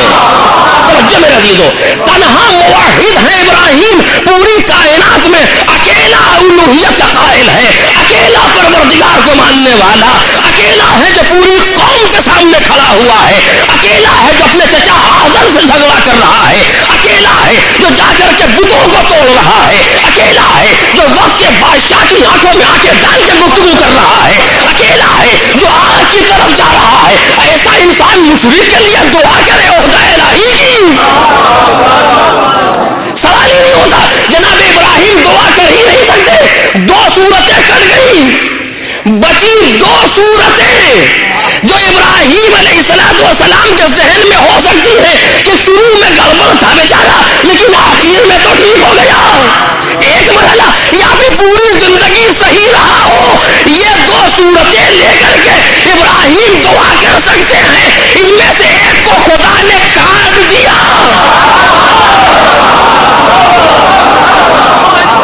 توجہ میرے عزیزو، تنہا موحد ہے ابراہیم پوری کائنات میں. اکیلا الوہیت کا قائل ہے، اکیلا پروردگار کو ماننے والا، اکیلا ہے جو پوری قوم کے سامنے کھڑا ہوا ہے، اکیلا ہے جو اپنے چچا آزر سے جھگڑا کر رہا ہے، اکیلا ہے جو جا کر کے بتوں کو توڑ رہا ہے، اکیلا ہے جو وقت کے بادشاہ کی آنکھوں میں آنکھیں ڈال کے گفتگو کر رہا ہے، اکیلا ہے جو آگ کی طرف جا رہا ہے. ایسا انسان مشرک کے لیے دعا کرے عہدہ الہی کی؟ سوال ہی نہیں ہوتا. جناب ابراہیم دعا کر ہی نہیں سکتے. دو صورتیں کٹ گئی، بچی دو صورتیں جو ابراہیم علیہ السلام کے ذہن میں ہو سکتی ہے کہ شروع میں گڑبڑ تھا بیچارہ لیکن آخر میں تو ٹھیک ہو گیا. ایک مرحلہ یا پھر پوری زندگی صحیح رہا ہو. یہ دو صورتیں لے کر کے ابراہیم دعا کر سکتے ہیں. ان میں سے ایک کو خدا نے کاٹ دیا.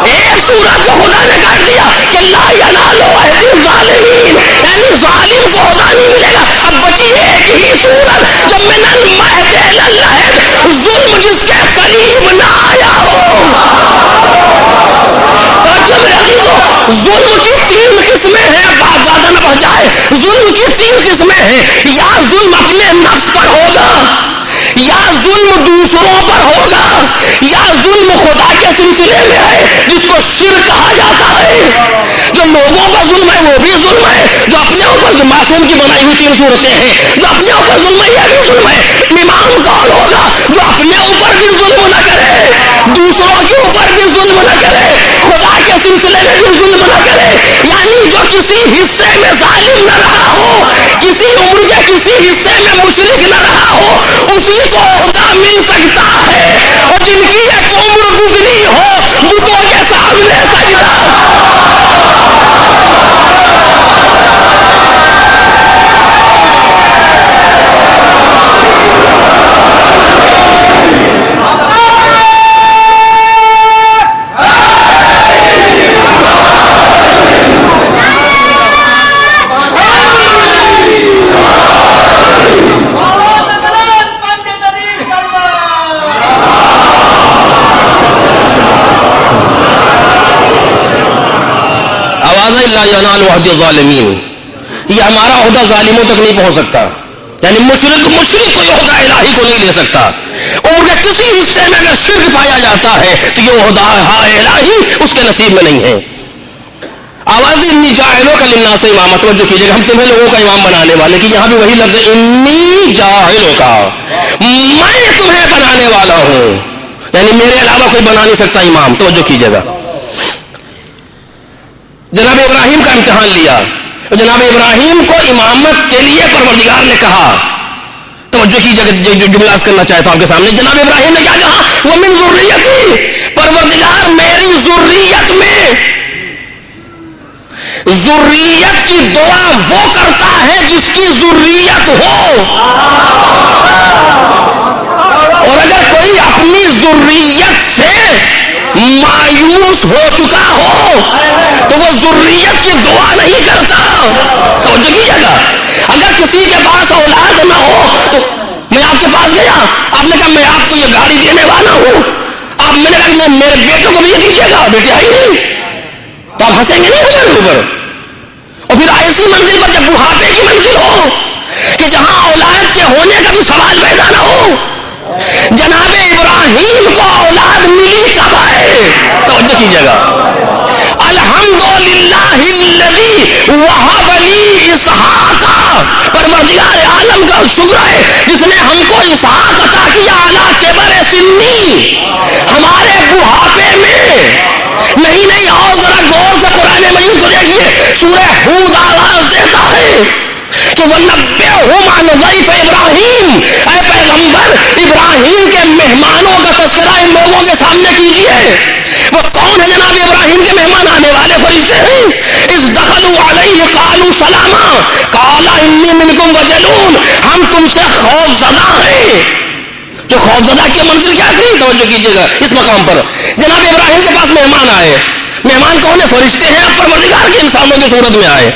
ایک صورت کو خدا نے کاٹ دیا کہ لا ینال عہد الظالمین، یعنی ظالم کو خدا نہیں ملے گا. اب بچی ایک ہی صورت جو من المہد الی اللحد، ظلم جس کے قریب نہ آیا ہو. توجہ میرے عزیزو، ظلم کی تین قسمیں ہیں. بات زیادہ نہ بڑھ جائے. ظلم کی تین قسمیں ہیں. یا ظلم اپنے نفس پر ہوگا، یا ظلم دوسروں پر ہوگا، یا ظلم خدا کے سلسلے میں ہے جس کو شرک کہا جاتا ہے. جو لوگوں پر ظلم ہے وہ بھی ظلم ہے. جو اپنے اوپر، جو معصوم کی بنائی ہوئی تین صورتیں ہیں، جو اپنے اوپر ظلم ہے یہ بھی ظلم ہے. امام کون ہوگا جو اپنے اوپر بھی ظلم نہ کرے، دوسروں کے اوپر بھی ظلم نہ کرے، خدا کے سلسلے میں بھی ظلم نہ کرے. یعنی جو کسی حصے میں ظالم نہ رہا ہو، کسی عمر کے کسی حصے میں مشرک نہ رہا ہو، اسی کو عہدہ مل سکتا ہے. اور جن کی ایک عمر گزری ہو بتوں کے سامنے سجدہ. هذا الا ينال عهد الظالمین، یہ ہمارا عہدہ ظالموں تک نہیں پہنچ سکتا، یعنی مشرک کوئی عہدہ الہی کو نہیں لے سکتا، اور کہ کسی حصے میں اگر شرک پایا جاتا ہے تو یہ عہدہ الہی اس کے نصیب میں نہیں ہے۔ آواز دی انی جاعلوک للناس اماما، توجہ کیجیے گا، ہم تمہیں لوگوں کا امام بنانے والے، کہ یہاں بھی وہی لفظ انی جاعلوک، میں تمہیں بنانے والا ہوں، یعنی میرے علاوہ کوئی بنا نہیں سکتا امام۔ توجہ کیجیے گا، جناب ابراہیم کا امتحان لیا، جناب ابراہیم کو امامت کے لیے پروردگار نے کہا، توجہ کیجیے، جو جملہ عرض کرنا چاہتا ہوں آپ کے سامنے، جناب ابراہیم نے کیا کہا؟ وَمِن ذُرِّيَّتِي، پروردگار میری ذریت میں، ذریت کی دعا وہ کرتا ہے جس کی ذریت ہو، اور اگر کوئی اپنی ذریت سے مایوس ہو چکا ہو تو وہ ذریت کی دعا نہیں کرتا۔ توجہ کیجیے گا، اگر کسی کے پاس اولاد نہ ہو تو میں آپ کے پاس گیا، آپ نے کہا میں آپ کو یہ گاڑی دینے والا ہوں، میں نے کہا میرے بیٹے کو بھی یہ دیجیے گا، بیٹے آئی نہیں، تو آپ ہنسیں گے نہیں ہمارے اوپر؟ اور پھر ایسی منزل پر جب بڑھاپے کی منزل ہو کہ جہاں اولاد کے ہونے کا بھی سوال پیدا نہ ہو، جناب ابراہیم کو اولاد ملی کب آئے؟ توجہ کیجیے گا، الحمدللہ الذی وہب لی اسحاق، پروردگار عالم کا شکر ہے جس نے ہم کو اسحاق عطا کیا علی کبر سنی، ہمارے بڑھاپے میں۔ نہیں اور ذرا غور سے قرآن مجید کو دیکھیے، سورہ ہود آواز دیتا ہے کہ وَنَبِّئْهُمْ عَنْ ضَيْفِ ابراہیم، اے پیغمبر ابراہیم کے مہمانوں کا تذکرہ ان لوگوں کے سامنے کیجیے۔ وہ کون ہے جناب ابراہیم کے مہمان؟ آنے والے فرشتے ہیں۔ اِذْ دَخَلُوا عَلَيْهِ قَالُوا سَلَامًا قَالَ إِنِّي مِنْكُمْ وَجَلُونَ، ہم تم سے خوف زدہ ہیں۔ جو خوف زدہ کی منزل کیا تھی؟ توجہ کیجیے گا، اس مقام پر جناب ابراہیم کے پاس مہمان آئے، مہمان کون ہے؟ فرشتے ہیں، پروردگار کے انسانوں کی صورت میں آئے۔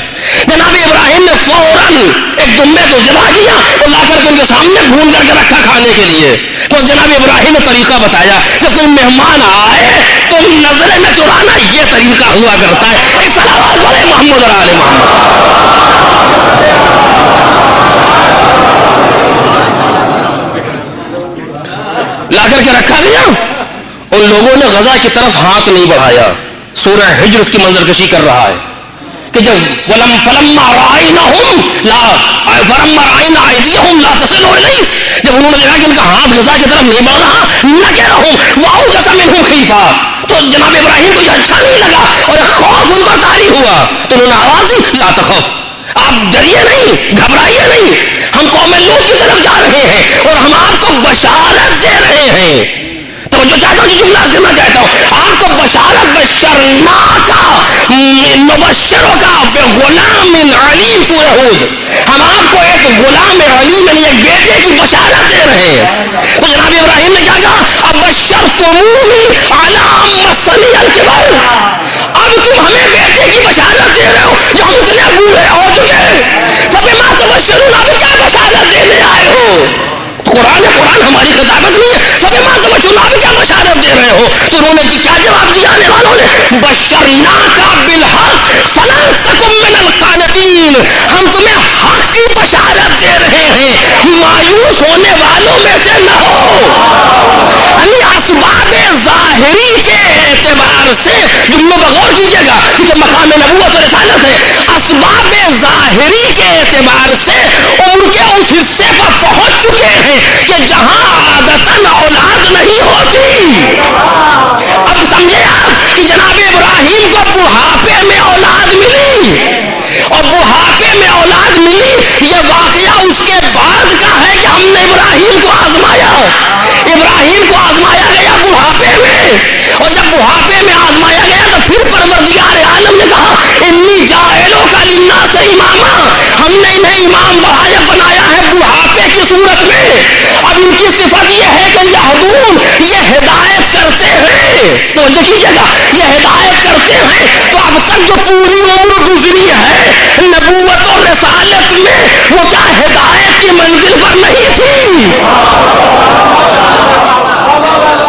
جناب ابراہیم نے فوراً ایک دمبے کو ذبح کیا اور لا کر کے ان کے سامنے بھون کر کے رکھا کھانے کے لیے۔ تو جناب ابراہیم نے طریقہ بتایا، جب کوئی مہمان آئے تو نظریں میں چرانا یہ طریقہ ہوا کرتا ہے۔ ایک صلوات پڑھے محمد اور آل محمد۔ لا کر کے رکھا گیا، ان لوگوں نے غزہ کی طرف ہاتھ نہیں بڑھایا۔ سورہ ہجر اس کی منظر کشی کر رہا ہے کہ جب فلما رأینہم لا تصل الیہ، جب انہوں نے دیکھا کہ ان کا ہاتھ غزہ کی طرف نہیں بڑھ رہا، نکرہم واوجس منہم خیفہ، تو جناب ابراہیم کو یہ اچھا نہیں لگا اور ایک خوف ان پر طاری ہوا، تو انہوں نے آواز دی لا تخف، آپ ڈریے نہیں، گھبرائیے نہیں، ہم قوم لوط کی طرف جا رہے ہیں اور ہم آپ کو بشارت دے رہے ہیں۔ تو جو چاہتا ہوں جو جملہ کرنا چاہتا ہوں، آپ کو بشارت بشرناکا نبشرکا بغلام علیم، سورہ ہود، ہم آپ کو ایک غلام علیم یعنی ایک بیٹے کی بشارت دے رہے ہیں۔ تو جناب ابراہیم نے کیا کہا؟ ابشرتمونی علی مسنی الکبر، اب تم ہمیں بیٹے کی بشارت دے رہے ہو جو ہم اتنے بوڑھے ہو چکے، فبما تبشرون، اب کیا بشارت دینے آئے ہو؟ قرآن ہماری خطابت نہیں ہے، فبما تبشرون، اب کیا بشارت دے رہے ہو؟ تو انہوں نے کیا جواب دیا آنے والوں نے؟ بشرناک بالحق فلا تکن من القانتین، ہم تمہیں حق کی بشارت دے رہے ہیں، مایوس ہونے والوں میں سے نہ ہو۔ یعنی اسباب ظاہری کے اعتبار سے، جملوں پر غور کیجیے گا کیونکہ مقام نبوت و رسالت ہے، اسباب ظاہری کے اعتبار سے ان کے اس حصے پر پہنچ چکے ہیں کہ جہاں عادتاً اولاد نہیں ہوتی۔ اب سمجھے آپ کہ جناب ابراہیم کو بڑھاپے میں اولاد ملی، اور بڑھاپے میں اولاد ملی، یہ واقعہ اس کے بعد کا ہے کہ ہم نے ابراہیم کو آزمایا۔ ابراہیم کو آزمایا گیا بڑھاپے میں، اور جب بڑھاپے میں آزمایا گیا تو پھر پروردگار عالم نے کہا انی جاعلوک للناس اماما، ہم نے انہیں امام بنایا ہے بڑھاپے کی صورت میں۔ اب ان کی صفت یہ ہے کہ یہدون، یہ ہدایت کرتے ہیں، توجہ کیجیے گا، یہ ہدایت کرتے ہیں۔ تو اب تک جو پوری عمر گزری ہے نبوت اور رسالت میں، وہ کیا ہدایت کی منزل پر نہیں تھی؟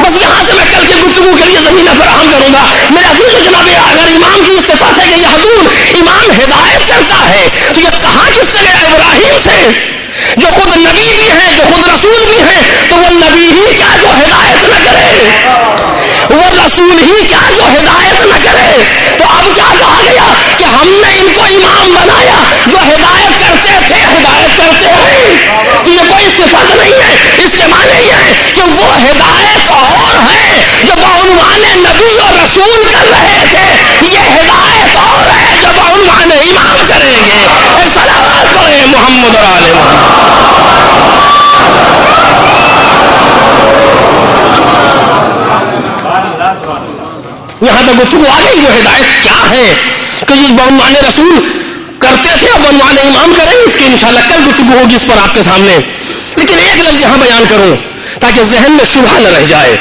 بس یہاں سے میں کل کی گفتگو کے لیے زمینیں فراہم کروں گا. میرے عزیز و جناب، اگر امام کی صفت ہے کہ یہدون، امام ہدایت کرتا ہے، تو یہ کہاں کس سے گیا؟ ابراہیم سے، جو خود نبی بھی ہے، جو خود رسول بھی ہے. تو وہ نبی ہی کیا جو ہدایت نہ کرے، وہ رسول ہی کیا جو ہدایت نہ کرے. تو اب کیا کہا گیا کہ ہم نے ان کو امام بنایا، جو ہدایت کرتے تھے ہدایت کرتے ہیں. تو یہ کوئی صفت نہیں ہے، اس کے معنی یہ ہے کہ وہ ہدایت اور ہے جو بعنوان نبی اور رسول کر رہے تھے، یہ ہدایت اور ہے جو بعنوان امام کریں گے. ایک صلوات پڑھیں محمد اور آل محمد. یہاں تک گفتگو آ گئی. وہ ہدایت کیا ہے کہ یہ بعنوان رسول کرتے تھے اور بعنوان امام کریں گے، اس کی انشاءاللہ کل گفتگو ہوگی اس پر آپ کے سامنے. لیکن ایک لفظ یہاں بیان کروں تاکہ ذہن میں شبہ نہ رہ جائے.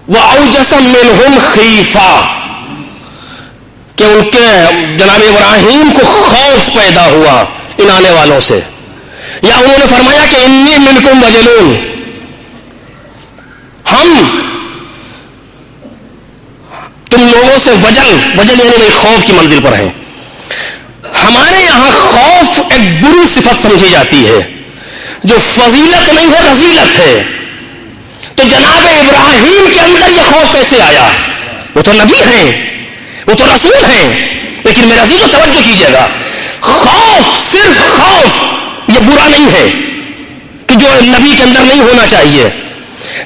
وَأَوْجَسَ مِنْهُمْ خِیفَةً، کہ ان کے جناب ابراہیم کو خوف پیدا ہوا ان آنے والوں سے. یا انہوں نے فرمایا کہ انی منکم وجلون، ہم تم لوگوں سے وجل یعنی خوف کی منزل پر ہیں. ہمارے یہاں خوف ایک بری صفت سمجھی جاتی ہے جو فضیلت نہیں ہے، رذیلت ہے. تو جناب ابراہیم کے اندر یہ خوف کیسے آیا؟ وہ تو نبی ہیں، وہ تو رسول ہیں. لیکن میرا عزیزو توجہ کیجیے گا، خوف صرف خوف یہ برا نہیں ہے کہ جو نبی کے اندر نہیں ہونا چاہیے.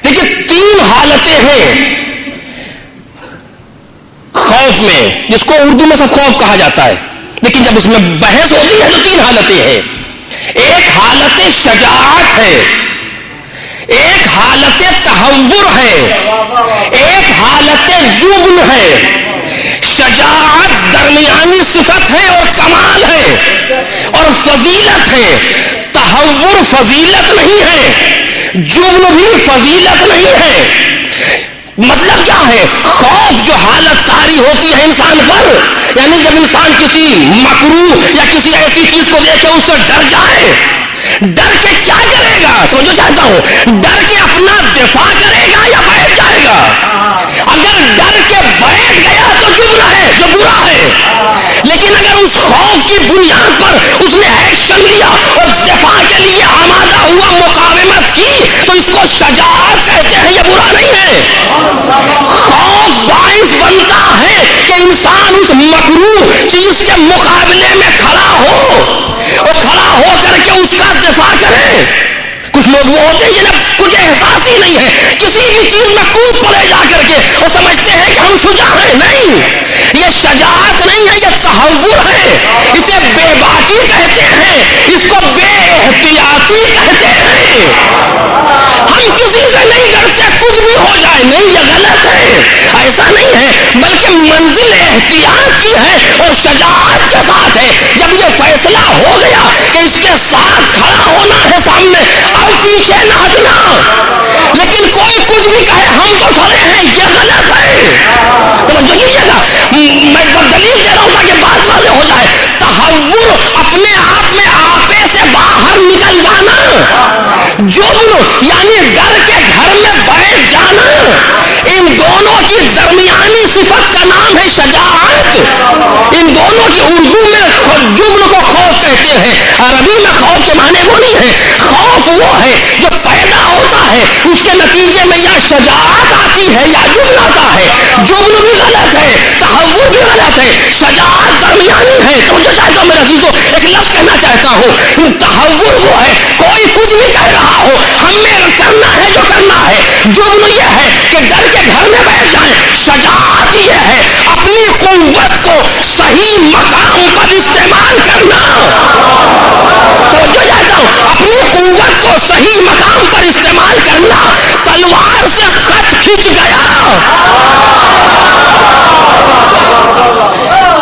دیکھیے 3 حالتیں ہیں خوف میں، جس کو اردو میں سب خوف کہا جاتا ہے، لیکن جب اس میں بحث ہوتی ہے تو 3 حالتیں ہیں. ایک حالت شجاعت ہے، ایک حالت تہور ہے، ایک حالت جبن ہے. شجاعت درمیانی صفت ہے اور کمال ہے اور فضیلت ہے. تہور فضیلت نہیں ہے، جبن بھی فضیلت نہیں ہے. مطلب کیا ہے؟ خوف جو حالت طاری ہوتی ہے انسان پر، یعنی جب انسان کسی مکروہ یا کسی ایسی چیز کو دیکھے اس سے ڈر جائے. ڈر کے کیا کرے گا؟ تو جو چاہتا ہوں ڈر کے اپنا دفاع کرے گا یا بیٹھ جائے گا؟ اگر ڈر کے بیٹھ گیا تو جبن ہے جو برا ہے. لیکن اگر اس خوف کی بنیاد پر اس نے ایکشن لیا اور دفاع کے لیے آمادہ ہوا، مقاومت کی، تو اس کو شجاعت کہتے ہیں. یہ برا نہیں ہے. خوف باعث بنتا ہے کہ انسان اس مکروہ چیز کے مقابلے میں کھڑا ہو اور کھڑا ہو کر کے اس کا دفاع کرے. کچھ لوگ وہ ہوتے ہیں جنہیں کچھ احساس ہی نہیں ہے، کسی بھی چیز میں کود پڑے جا کر کے اور سمجھتے ہیں کہ ہم شجاع ہیں. نہیں، یہ شجاعت نہیں ہے، یہ تہور ہے. اسے بے باکی کہتے ہیں، اس کو بے احتیاطی کہتے ہیں. ہم کسی سے نہیں ڈرتے، کچھ بھی ہو جائے. نہیں، یہ غلط ہے، ایسا نہیں ہے، بلکہ منزل احتیاط کی ہے اور شجاعت کے ساتھ ہے. جب یہ فیصلہ ہو گیا کہ اس کے ساتھ کھڑا ہونا ہے سامنے، اب پیچھے نہ ہٹنا. لیکن کوئی کچھ بھی کہے ہم تو کھڑے ہیں، یہ غلط ہے. توجہ کیجیے گا، میں ایک بار دلیل دے رہا ہوں تاکہ بات واضح ہو جائے. تہور اپنے آپ میں آپے سے باہر نکل جانا، جبن یعنی ڈر کے گھر میں بیٹھ جانا، ان دونوں کی درمیانی صفت کا نام ہے شجاعت. ان دونوں کی اردو میں جبن کو خوف کہتے ہیں، عربی میں خوف کے معنی وہ نہیں ہے. خوف وہ ہے جو پیدا ہوتا ہے، اس کے نتیجے میں یا شجاعت آتی ہے یا جبن آتا ہے. جبن بھی غلط ہے، تہور بھی غلط ہے، شجاعت درمیانی ہے. تو جو چاہتا ہوں میرے عزیزو ایک لفظ کہنا چاہتا ہوں، تہور وہ ہے کوئی کچھ بھی کہہ رہا ہو، ہمیں کرنا ہے جو کرنا ہے. جبن یہ ہے کہ ڈر کے گھر میں بیٹھ جائیں. شجاعت یہ ہے اپنی قوت کو صحیح مقام پر استعمال کرنا. تو جو چاہتا ہوں اپنی قوت کو صحیح مقام پر استعمال کرنا. تلوار سے خط کھنچ گیا،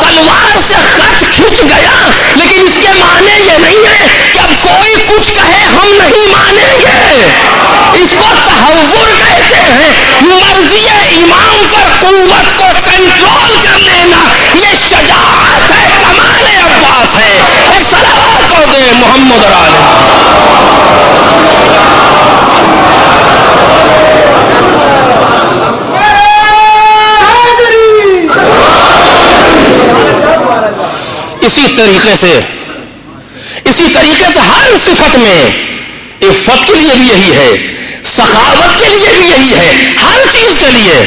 تلوار سے خط کھنچ گیا، لیکن اس کے معنی یہ نہیں ہے کہ اب کوئی کچھ کہے ہم نہیں مانیں گے. اس کو تہور کہتے ہیں، مرضی امام پر قوت کو کنٹرول کر لینا. یہ شجاعت ہے، کمال عباس ہے. ایک صلوات پڑھ دیں محمد اور آل اسی طریقے سے ہر صفت میں عفت کے لیے بھی یہی ہے، سخاوت کے لیے بھی یہی ہے، ہر چیز کے لیے.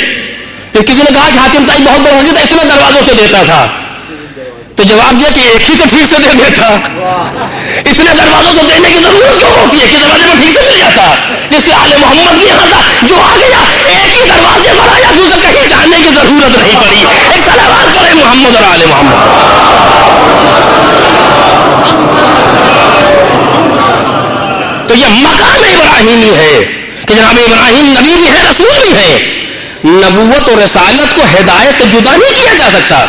کسی نے کہا کہ حاتم طائی بہت بڑا مسجد اتنے دروازوں سے دیتا تھا، تو جواب دیا کہ ایک ہی سے ٹھیک سے دے دیتا. اتنے دروازوں سے دینے کی ضرورت کیوں ہوتی ہے کہ دروازے میں ٹھیک سے مل جاتا. جیسے آل محمد کے یہاں تھا، جو آ گیا ایک ہی دروازے پر آیا، دوسرے کہیں جانے کی ضرورت نہیں پڑی. ایک صلوات پڑھے محمد اور آل محمد. تو یہ مقام ابراہیمی ہے کہ جناب ابراہیم نبی بھی ہے، رسول بھی ہے. نبوت اور رسالت کو ہدایت سے جدا نہیں کیا جا سکتا.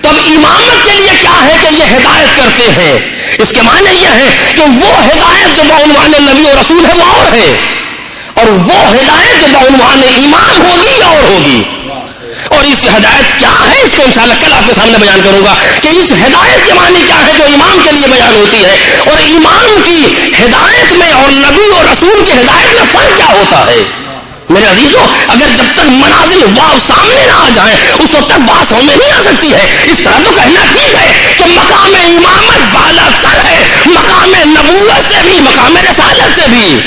تو اب امامت کے لیے کیا ہے کہ یہ ہدایت کرتے ہیں. اس کے معنی یہ ہے کہ وہ ہدایت جو بعنوان نبی اور رسول ہے وہ اور ہے، اور وہ ہدایت جو بعنوان امام ہوگی اور ہوگی. اور اس ہدایت کیا ہے اس کو انشاءاللہ کل آپ کے سامنے بیان کروں گا کہ اس ہدایت کے معنی کیا ہے جو امام کے لیے بیان ہوتی ہے، اور امام کی ہدایت میں اور نبی اور رسول کی ہدایت میں فرق کیا ہوتا ہے. میرے عزیزوں، اگر جب تک منازل واو سامنے نہ آ جائیں اس وقت تک بات سمجھ میں نہیں آ سکتی ہے. اس طرح تو کہنا ٹھیک ہے کہ مقام امامت بالا تر ہے مقام نبوت سے بھی، مقام رسالت سے بھی،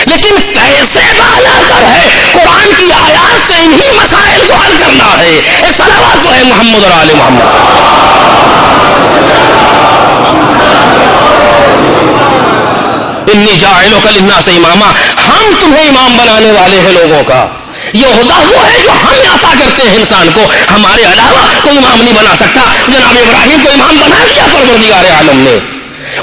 لیکن کیسے بالا تر ہے؟ قرآن کی آیات سے انہی مسائل کو حل کرنا ہے. ایک صلوات کو ہے محمد اور آل محمد. انی جاعلک للناس اماما، ہم تمہیں امام بنانے والے ہیں لوگوں کا. یہ عہدہ وہ ہے جو ہم عطا کرتے ہیں انسان کو، ہمارے علاوہ کوئی امام نہیں بنا سکتا. جناب ابراہیم کو امام بنا دیا پروردگار عالم نے.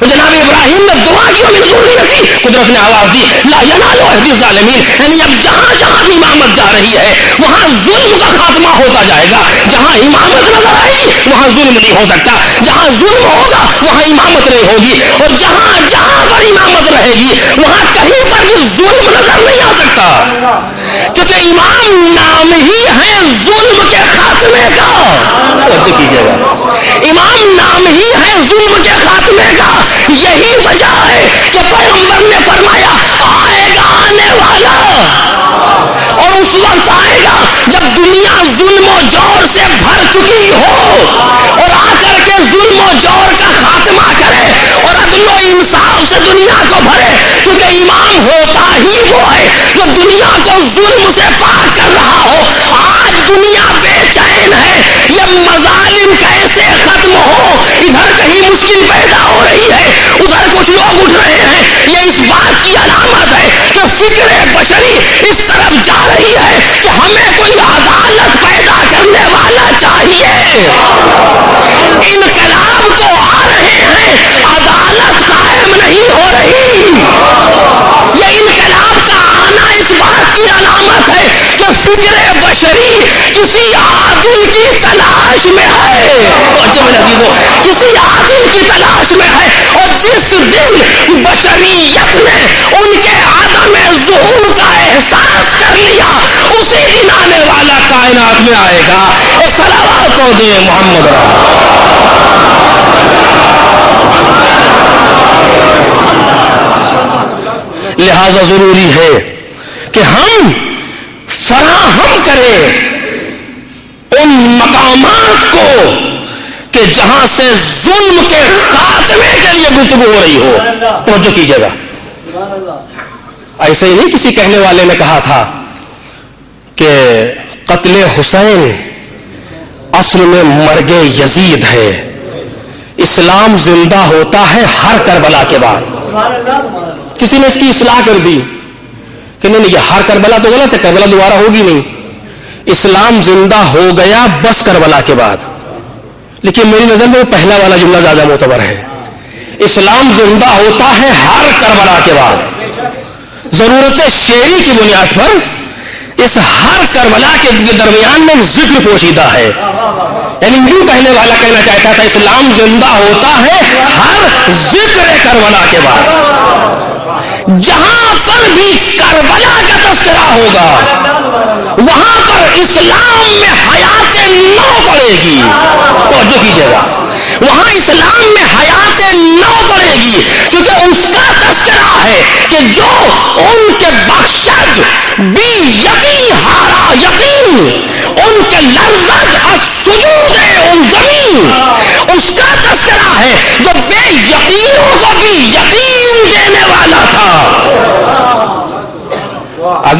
جناب ابراہیم نے دعا کی اور ذریتی، قدرت نے آواز دی لا ینال عہد الظالمین. یعنی اب جہاں جہاں بھی امامت جا رہی ہے وہاں ظلم کا خاتمہ ہوتا جائے گا. جہاں امامت نظر آئے گی وہاں ظلم نہیں ہو سکتا، جہاں ظلم ہوگا وہاں امامت نہیں ہوگی، اور جہاں جہاں پر امامت رہے گی وہاں کہیں پر بھی ظلم نظر نہیں آ سکتا. کیونکہ امام نام ہی ہے ظلم کے خاتمے کا. توجہ کیجیے گا، امام نام ہی ہے ظلم کے خاتمے کا. یہی وجہ ہے کہ پیغمبر نے فرمایا آئے گا آنے والا، اور اس وقت آئے گا جب دنیا ظلم و جور سے بھر چکی ہو، اور آ کر کے ظلم و جور کا خاتمہ کرے اور عدل و انصاف سے دنیا کو بھرے. کیونکہ امام ہوتا ہی وہ ہے جو دنیا کو ظلم سے پاک کر رہا ہو. آج دنیا بے چین ہے، یہ مظالم کیسے ختم ہو. ادھر کہیں مشکل پیدا ہو رہی ہے، ادھر کچھ لوگ اٹھ رہے ہیں. یہ اس بات کی علامت ہے کہ فکر بشری اس طرف جا رہی ہے کہ ہمیں کوئی عدالت پیدا کرنے والا چاہیے. انقلاب تو آ رہے ہیں، عدالت قائم نہیں ہو رہی. یہ انقلاب کا آنا اس بات کی علامت ہے کہ فکر بشری کسی عادل کی تلاش میں ہے. کسی عادل کی تلاش میں ہے، اور جس دن بشریت نے ان کے عدم ظہور کا احساس کر لیا اسی دن آنے والا کائنات میں آئے گا. ایک صلوات کو دے محمد. لہذا ضروری ہے کہ ہم فراہم کریں ان مقامات کو کہ جہاں سے ظلم کے خاتمے کے لیے گفتگو ہو رہی ہو. توجہ کیجیے گا، ایسے ہی نہیں کسی کہنے والے نے کہا تھا کہ قتل حسین اصل میں مرگ یزید ہے، اسلام زندہ ہوتا ہے ہر کربلا کے بعد. کسی نے اس کی اصلاح کر دی کہ نہیں یہ ہر کربلا تو غلط ہے، کربلا دوبارہ ہوگی نہیں، اسلام زندہ ہو گیا بس کربلا کے بعد. لیکن میری نظر میں وہ پہلا والا جملہ زیادہ معتبر ہے. اسلام زندہ ہوتا ہے ہر کربلا کے بعد. ضرورت شعری کی بنیاد پر اس ہر کربلا کے درمیان میں ذکر پوشیدہ ہے. یعنی یوں کہنے والا کہنا چاہتا تھا اسلام زندہ ہوتا ہے ہر ذکر کربلا کے بعد. جہاں پر بھی کربلا کا تذکرہ ہوگا وہاں پر اسلام میں حیات نو پڑے گی. توجہ کیجیے گا، وہاں اسلام میں حیات نو پڑے گی، کیونکہ اس کا تذکرہ ہے کہ جو ان کے بخشد بھی یقین ہارا یقین، ان کے لرزد السجود ان زمین، اس کا تذکرہ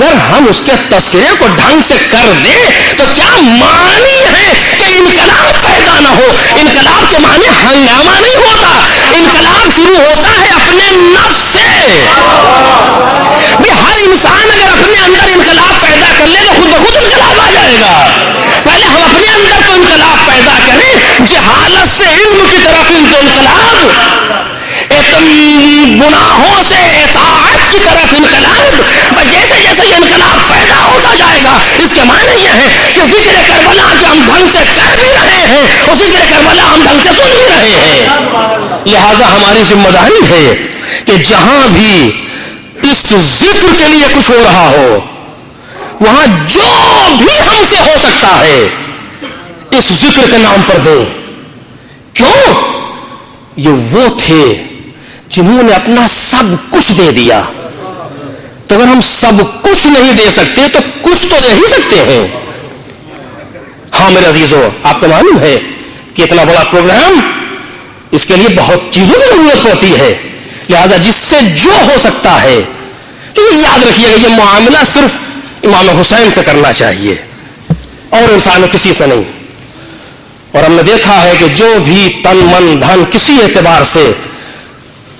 اگر ہم اس کے تذکرے کو ڈھنگ سے کر دیں تو کیا معنی ہے کہ انقلاب پیدا نہ ہو؟ انقلاب کے معنی ہنگامہ نہیں ہوتا، انقلاب شروع ہوتا ہے اپنے نفس سے۔ ہر انسان اگر اپنے اندر انقلاب پیدا کر لے تو خود بخود انقلاب آ جائے گا۔ پہلے ہم اپنے اندر تو انقلاب پیدا کریں، جہالت سے علم کی طرف انقلاب، گناہوں سے اطاعت کی طرف انقلاب۔ جیسے جیسے یہ انقلاب پیدا ہوتا جائے گا، اس کے معنی یہ ہے کہ ذکر کربلا کے ہم ڈھنگ سے کر بھی رہے ہیں اور ذکر کربلا ہم ڈھنگ سے سن بھی رہے ہیں۔ لہذا ہماری ذمہ داری ہے کہ جہاں بھی اس ذکر کے لیے کچھ ہو رہا ہو، وہاں جو بھی ہم سے ہو سکتا ہے اس ذکر کے نام پر دیں۔ کیوں؟ یہ وہ تھے جنہوں نے اپنا سب کچھ دے دیا، تو اگر ہم سب کچھ نہیں دے سکتے تو کچھ تو دے ہی سکتے ہیں۔ ہاں میرے عزیزو، آپ کو معلوم ہے کہ اتنا بڑا پروگرام، اس کے لیے بہت چیزوں کی ضرورت ہوتی ہے، لہذا جس سے جو ہو سکتا ہے، یاد رکھیے گا یہ معاملہ صرف امام حسین سے کرنا چاہیے اور انسان کسی سے نہیں۔ اور ہم نے دیکھا ہے کہ جو بھی تن من دھن کسی اعتبار سے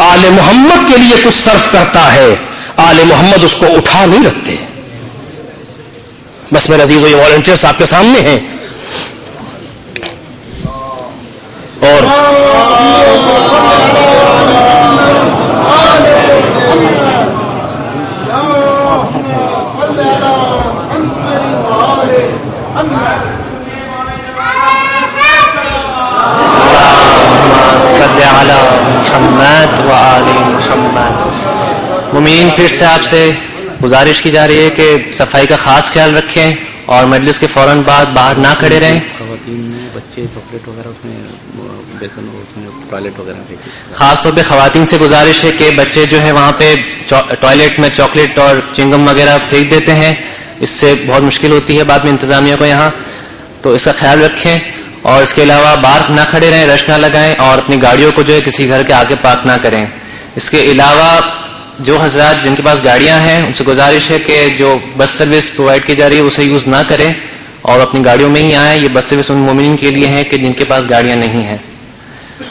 آل محمد کے لیے کچھ صرف کرتا ہے، آل محمد اس کو اٹھا نہیں رکھتے۔ بس میرے عزیزو، یہ والنٹیئرس آپ کے سامنے ہیں، اور صلی علی محمد و آل محمد۔ مومنین، پھر سے آپ سے گزارش کی جا رہی ہے کہ صفائی کا خاص خیال رکھیں اور مجلس کے فوراً بعد باہر نہ کھڑے رہیں۔ خواتین میں بچے چاکلیٹ وغیرہ اس میں بیسن اور اس میں ٹوائلٹ وغیرہ، خاص طور پہ خواتین سے گزارش ہے کہ بچے جو ہے وہاں پہ ٹوائلٹ میں چاکلیٹ اور چنگم وغیرہ پھینک دیتے ہیں، اس سے بہت مشکل ہوتی ہے بعد میں انتظامیہ کو یہاں، تو اس کا خیال رکھیں۔ اور اس کے علاوہ باہر نہ کھڑے رہیں، رش نہ لگائیں، اور اپنی گاڑیوں کو جو ہے کسی گھر کے آگے پارک نہ کریں۔ اس کے علاوہ جو حضرات جن کے پاس گاڑیاں ہیں ان سے گزارش ہے کہ جو بس سروس پرووائڈ کی جا رہی ہے اسے یوز نہ کریں اور اپنی گاڑیوں میں ہی آئیں۔ یہ بس سروس ان مومنین کے لیے ہے کہ جن کے پاس گاڑیاں نہیں ہیں۔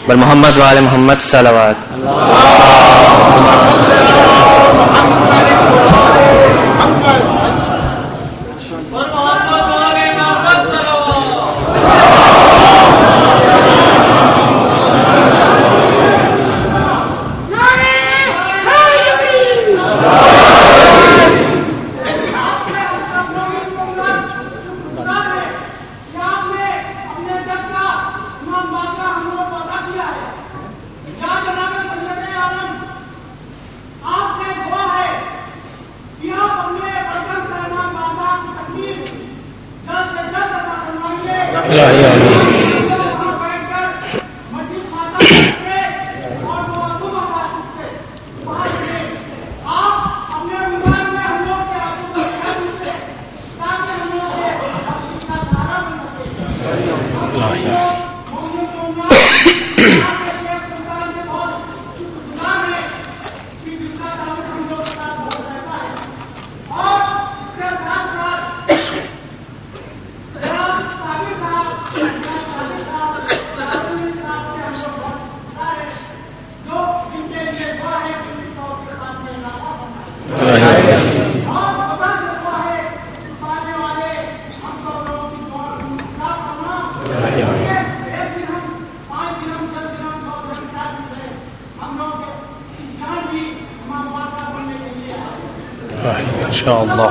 بر محمد و آل محمد صلوات۔ انشاءاللہ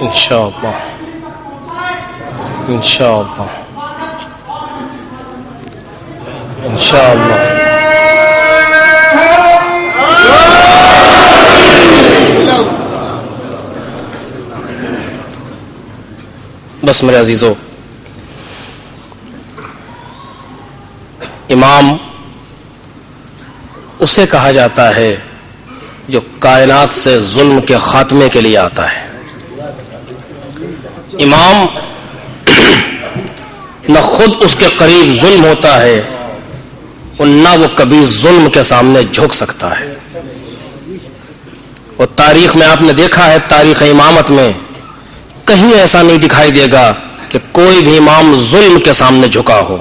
انشاءاللہ انشاءاللہ انشاءاللہ بس میرے عزیزو، امام اسے کہا جاتا ہے جو کائنات سے ظلم کے خاتمے کے لیے آتا ہے۔ امام نہ خود اس کے قریب ظلم ہوتا ہے اور نہ وہ کبھی ظلم کے سامنے جھک سکتا ہے۔ اور تاریخ میں آپ نے دیکھا ہے، تاریخ امامت میں کہیں ایسا نہیں دکھائی دے گا کہ کوئی بھی امام ظلم کے سامنے جھکا ہو.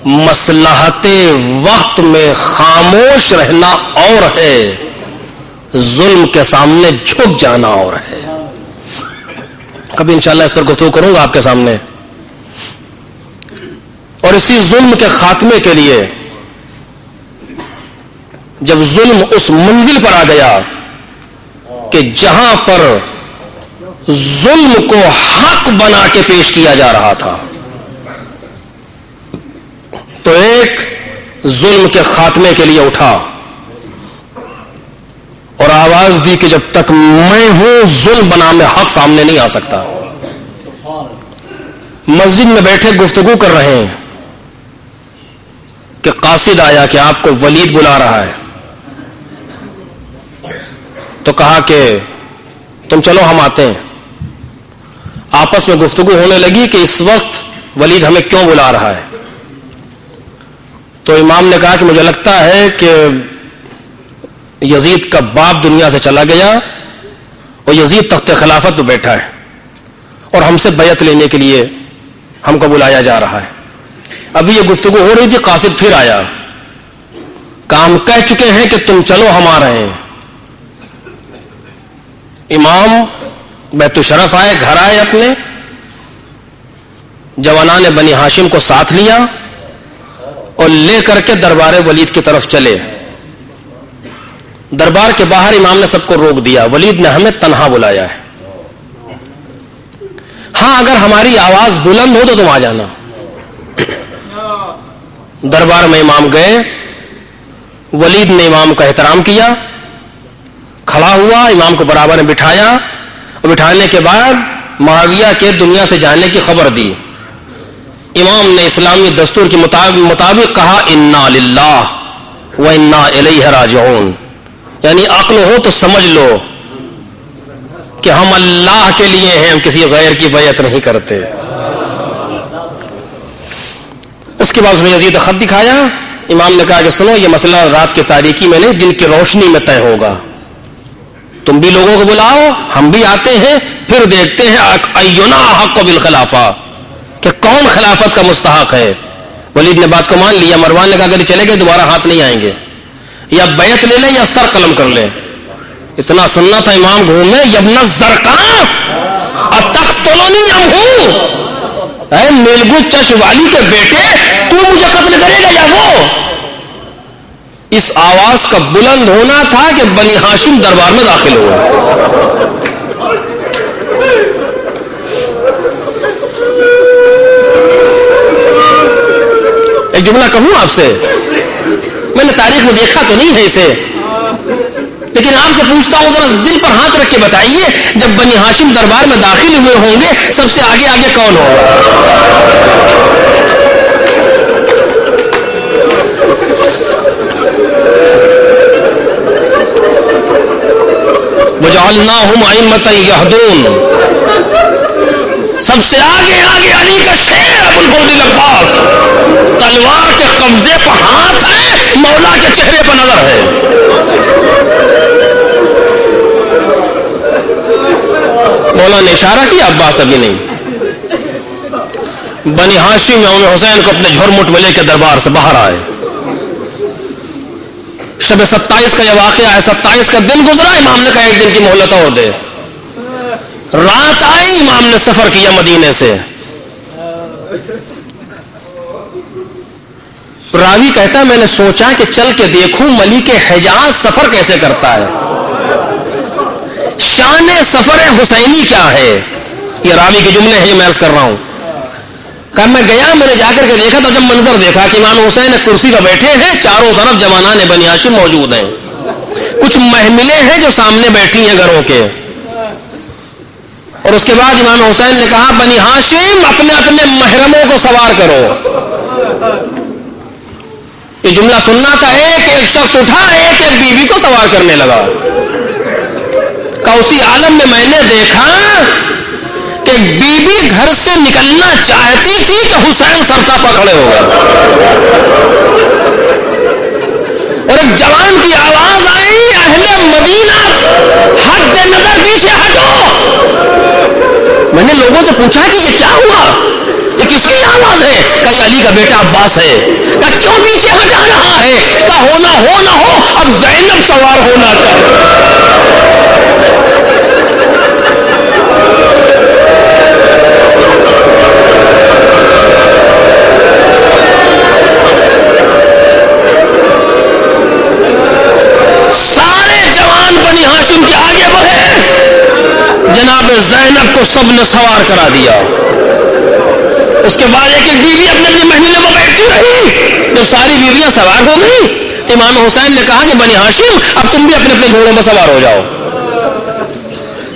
مصلحت وقت میں خاموش رہنا اور ہے، ظلم کے سامنے جھک جانا اور ہے. کبھی انشاءاللہ اس پر گفتگو کروں گا آپ کے سامنے. اور اسی ظلم کے خاتمے کے لیے جب ظلم اس منزل پر آ گیا کہ جہاں پر ظلم کو حق بنا کے پیش کیا جا رہا تھا، تو ایک ظلم کے خاتمے کے لیے اٹھا اور آواز دی کہ جب تک میں ہوں ظلم بنا میں حق سامنے نہیں آ سکتا. مسجد میں بیٹھے گفتگو کر رہے ہیں کہ قاصد آیا کہ آپ کو ولید بلا رہا ہے. تو کہا کہ تم چلو ہم آتے ہیں. آپس میں گفتگو ہونے لگی کہ اس وقت ولید ہمیں کیوں بلا رہا ہے. تو امام نے کہا کہ مجھے لگتا ہے کہ یزید کا باپ دنیا سے چلا گیا اور یزید تخت خلافت پہ بیٹھا ہے اور ہم سے بیعت لینے کے لیے ہم کو بلایا جا رہا ہے. ابھی یہ گفتگو ہو رہی تھی، قاصد پھر آیا، کہا ہم کہہ چکے ہیں کہ تم چلو ہم آ رہے ہیں. امام بیت الشرف آئے، گھر آئے اپنے، جوانان بنی ہاشم کو ساتھ لیا اور لے کر کے دربار ولید کی طرف چلے. دربار کے باہر امام نے سب کو روک دیا، ولید نے ہمیں تنہا بلایا ہے، ہاں اگر ہماری آواز بلند ہو تو تم آ جانا. دربار میں امام گئے، ولید نے امام کا احترام کیا، کھڑا ہوا، امام کو برابر میں بٹھایا اور بٹھانے کے بعد معاویہ کے دنیا سے جانے کی خبر دی. امام نے اسلامی دستور کے مطابق کہا انا للہ و انا الیہ راجعون، یعنی عقل ہو تو سمجھ لو کہ ہم اللہ کے لیے ہیں، ہم کسی غیر کی بیعت نہیں کرتے. اس کے بعد اس نے یزید خط دکھایا. امام نے کہا کہ سنو، یہ مسئلہ رات کی تاریکی میں نہیں، دن کی روشنی میں طے ہوگا. تم بھی لوگوں کو بلاؤ، ہم بھی آتے ہیں، پھر دیکھتے ہیں اینا حق بالخلافہ، کہ کون خلافت کا مستحق ہے. ولید نے بات کو مان لیا. مروان نے کہا اگر چلے گئے دوبارہ ہاتھ نہیں آئیں گے، یا بیعت لے لیں یا سر قلم کر لیں. اتنا سننا تھا امام گھومے، یبن الزرقاء اتقتلنی ام ہوں، اے میلگو چش والی کے بیٹے، تو مجھے قتل کرے گا یا وہ؟ اس آواز کا بلند ہونا تھا کہ بنی ہاشم دربار میں داخل ہوئے. ایک جملہ کہوں آپ سے، میں نے تاریخ میں دیکھا تو نہیں ہے اسے، لیکن آپ سے پوچھتا ہوں ذرا دل پر ہاتھ رکھ کے بتائیے، جب بنی ہاشم دربار میں داخل ہوئے ہوں گے، سب سے آگے آگے کون ہوگا؟ وَجَعَلْنَاهُمْ أَئِمَّةً يَهْدُونَ، سب سے آگے آگے علی کا شیر ابو الفضل العباس، تلوار کے قبضے پر ہاتھ ہے، مولا کے چہرے پر نظر ہے. مولا نے اشارہ کیا، عباس ابھی نہیں. بنی ہاشم امام حسین کو اپنے جھرمٹ میں لے کے دربار سے باہر آئے. شب 27 کا یہ واقعہ ہے. 27 کا دن گزرا، امام نے کہا ایک دن کی مہلت اور دے. رات آئی، امام نے سفر کیا مدینے سے. راوی کہتا ہے میں نے سوچا کہ چل کے دیکھوں ملک حجاز سفر کیسے کرتا ہے، شان سفر حسینی کیا ہے. یہ راوی کے جملے ہیں، یہ میں عرض کر رہا ہوں. کہ میں گیا، میں نے جا کر کے دیکھا تو جب منظر دیکھا کہ امام حسین کرسی پر بیٹھے ہیں، چاروں طرف جوانان بنی ہاشم موجود ہیں، کچھ محملیں ہیں جو سامنے بیٹھی ہیں گھروں کے. اور اس کے بعد امام حسین نے کہا بنی ہاشم اپنے اپنے محرموں کو سوار کرو. یہ جملہ سننا تھا. ایک ایک شخص اٹھا، ایک ایک بیوی کو سوار کرنے لگا. کہ اسی عالم میں نے دیکھا کہ بی بی گھر سے نکلنا چاہتی تھی کہ حسین سرتا پر کھڑے ہو گئے، اور ایک جوان کی آواز آئی اہل مدینہ حد نظر پیچھے ہٹو. میں نے لوگوں سے پوچھا کہ یہ کیا ہوا, یہ کس کی آواز ہے؟ کہ یہ علی کا بیٹا عباس ہے. کہ کیوں پیچھے ہٹا رہا ہے؟ کہ ہونا ہو نہ ہو اب زینب سوار ہونا چاہیے. سارے جوان بنی ہاشم کے آگے بڑھے, جناب زینب کو سب نے سوار کرا دیا. اس کے بعد ایک ایک بیوی اپنے اپنے محملے میں بیٹھتی رہی. جب ساری بیویاں سوار ہو گئی تو امام حسین نے کہا کہ بنی ہاشم اب تم بھی اپنے اپنے گھوڑوں پر سوار ہو جاؤ.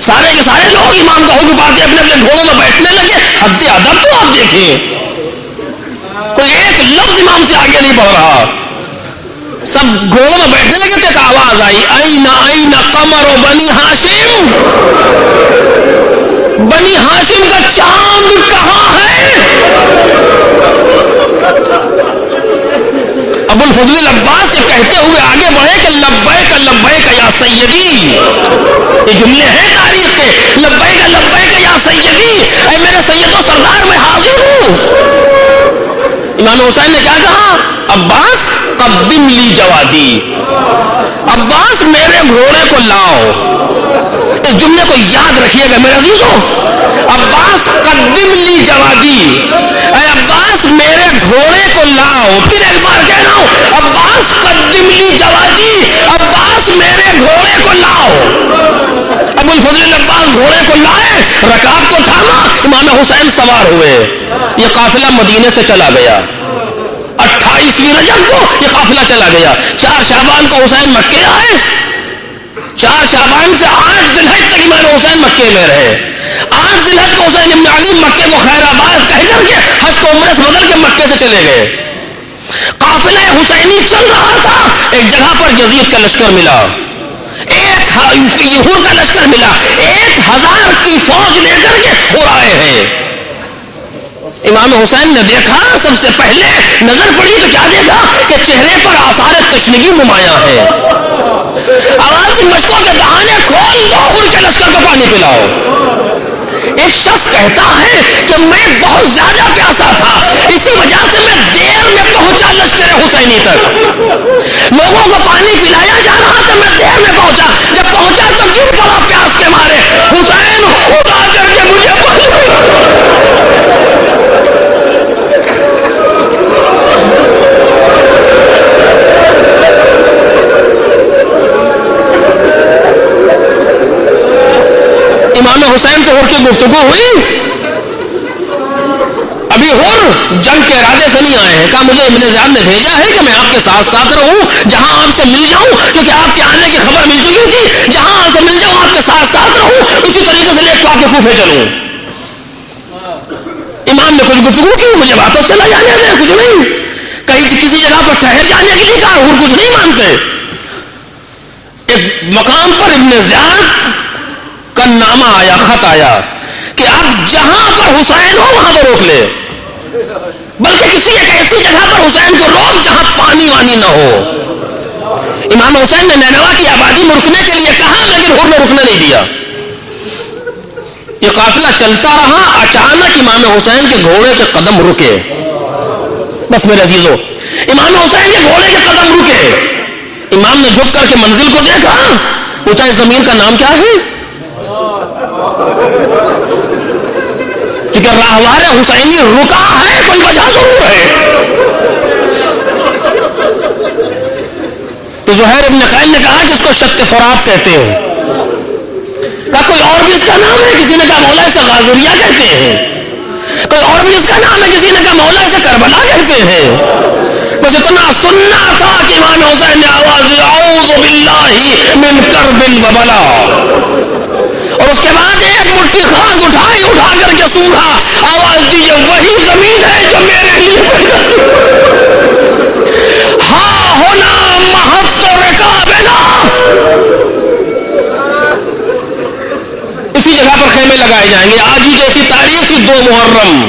سارے کے سارے لوگ امام کا حکم پا کے اپنے اپنے گھوڑوں میں بیٹھنے لگے. حد ادب تو آپ دیکھیں, کوئی ایک لفظ امام سے آگے نہیں بڑھ رہا. سب گھوڑوں میں بیٹھنے لگے تو ایک آواز آئی, اینا اینا قمر و بنی ہاشم, بنی ہاشم کا چاند کہاں ہے؟ ابو الفضل العباس یہ کہتے ہوئے آگے بڑھے کہ لبیک لبیک یا سیدی. یہ جملے ہیں تاریخ کے, لبیک لبیک یا سیدی, اے میرے سید و سردار میں حاضر ہوں. امام حسین نے کیا کہا؟ عباس قدم لی جوادی, عباس میرے گھوڑے کو لاؤ. اس جملے کو یاد رکھیے گا میرے عزیزوں. عباس قدم لی جوادی, اے عباس میرے گھوڑے کو لاؤ. پھر ایک بار کہہ رہا ہوں, عباس قدم لی جوادی, عباس میرے گھوڑے کو لاؤ. ابو الفضل عباس گھوڑے کو لائے, رکاب کو تھاما, امام حسین سوار ہوئے. یہ قافلہ مدینے سے چلا گیا. 28ویں رجب کو یہ قافلہ چلا گیا. 4 شعبان کو حسین مکے آئے. 4 شعبان سے 8 ذی الحج تک امام حسین مکے میں رہے. 8 ذی الحج کو حسین ابن علی مکے کو خیر آباد کہہ کر کے حج کو عمرے سے بدل کے مکے سے چلے گئے. قافلہ حسینی چل رہا تھا. ایک جگہ پر یزید کا لشکر ملا, ایک یہود کا لشکر ملا, 1000 کی فوج لے کر کے ہو آئے ہیں. امام حسین نے دیکھا, سب سے پہلے نظر پڑی تو کیا دیکھا کہ چہرے پر آثار تشنگی نمایاں ہے. آواز کی مشکوں کے دہانے کھول دو, ان کے لشکر کو پانی پلاؤ. ایک شخص کہتا ہے کہ میں بہت زیادہ پیاسا تھا, اسی وجہ سے میں دیر میں پہنچا لشکر حسینی تک. لوگوں کو پانی پلایا جا رہا تھا, میں دیر میں پہنچا. جب پہنچا تو گر پڑا پیاس کے مارے. حسین خود آ کر کے مجھے پانی پلا. امام حسین سے ہر کی گفتگو ہوئی. ابھی ہر جنگ کے ارادے سے نہیں آئے ہیں. کہا مجھے ابن زیاد نے بھیجا ہے کہ میں آپ کے ساتھ ساتھ رہوں, جہاں آپ سے مل جاؤں, کیونکہ آپ کے آنے کی خبر مل چکی تھی. جہاں آپ سے مل جاؤں آپ کے ساتھ ساتھ رہوں, اسی طریقے سے لے کے آپ کے کوفے چلوں. امام نے کچھ گفتگو کی, مجھے واپس چلا جانے دے, کچھ نہیں. کہیں کسی جگہ پر ٹھہر جانے کے لیے کہا, اور کچھ نہیں مانتے. ایک مقام پر ابن زیاد کا نامہ آیا, خط آیا کہ اب جہاں پر حسین ہو وہاں پر روک لے, بلکہ کسی ایک ایسی جگہ پر حسین کو روک جہاں پانی وانی نہ ہو. امام حسین نے نینوا کی آبادی میں رکنے کے لیے کہا, لیکن ہر نے رکنے نہیں دیا. یہ قافلہ چلتا رہا. اچانک امام حسین کے گھوڑے کے قدم رکے. بس میرے عزیزو, امام حسین کے گھوڑے کے قدم رکے. امام نے جھک کر کے منزل کو دیکھا, پوچھا اس زمین کا نام کیا ہے؟ کیونکہ راہوار حسینی رکا ہے, کوئی وجہ ضرور ہے. تو زہیر ابن قائل نے کہا کہ اس کو شط فرات کہتے ہیں. کہا کوئی اور بھی اس کا نام ہے؟ کسی نے کہا مولا اسے غازریہ کہتے ہیں. کوئی اور بھی اس کا نام ہے؟ کسی نے کہا مولا اسے کربلا کہتے ہیں. بس اتنا سننا تھا کہ امام حسین نے آواز دی, اعوذ باللہ من کرب و بلا. اور اس کے بعد ایک مٹھی خاک اٹھا کر کے سونگا, آواز دی, یہ وہی زمین ہے جو میرے لیے پیدا کی. ہاں ہونا محط رکابنا. اسی جگہ پر خیمے لگائے جائیں گے. آج ہی جیسی تاریخ تھی 2 محرم,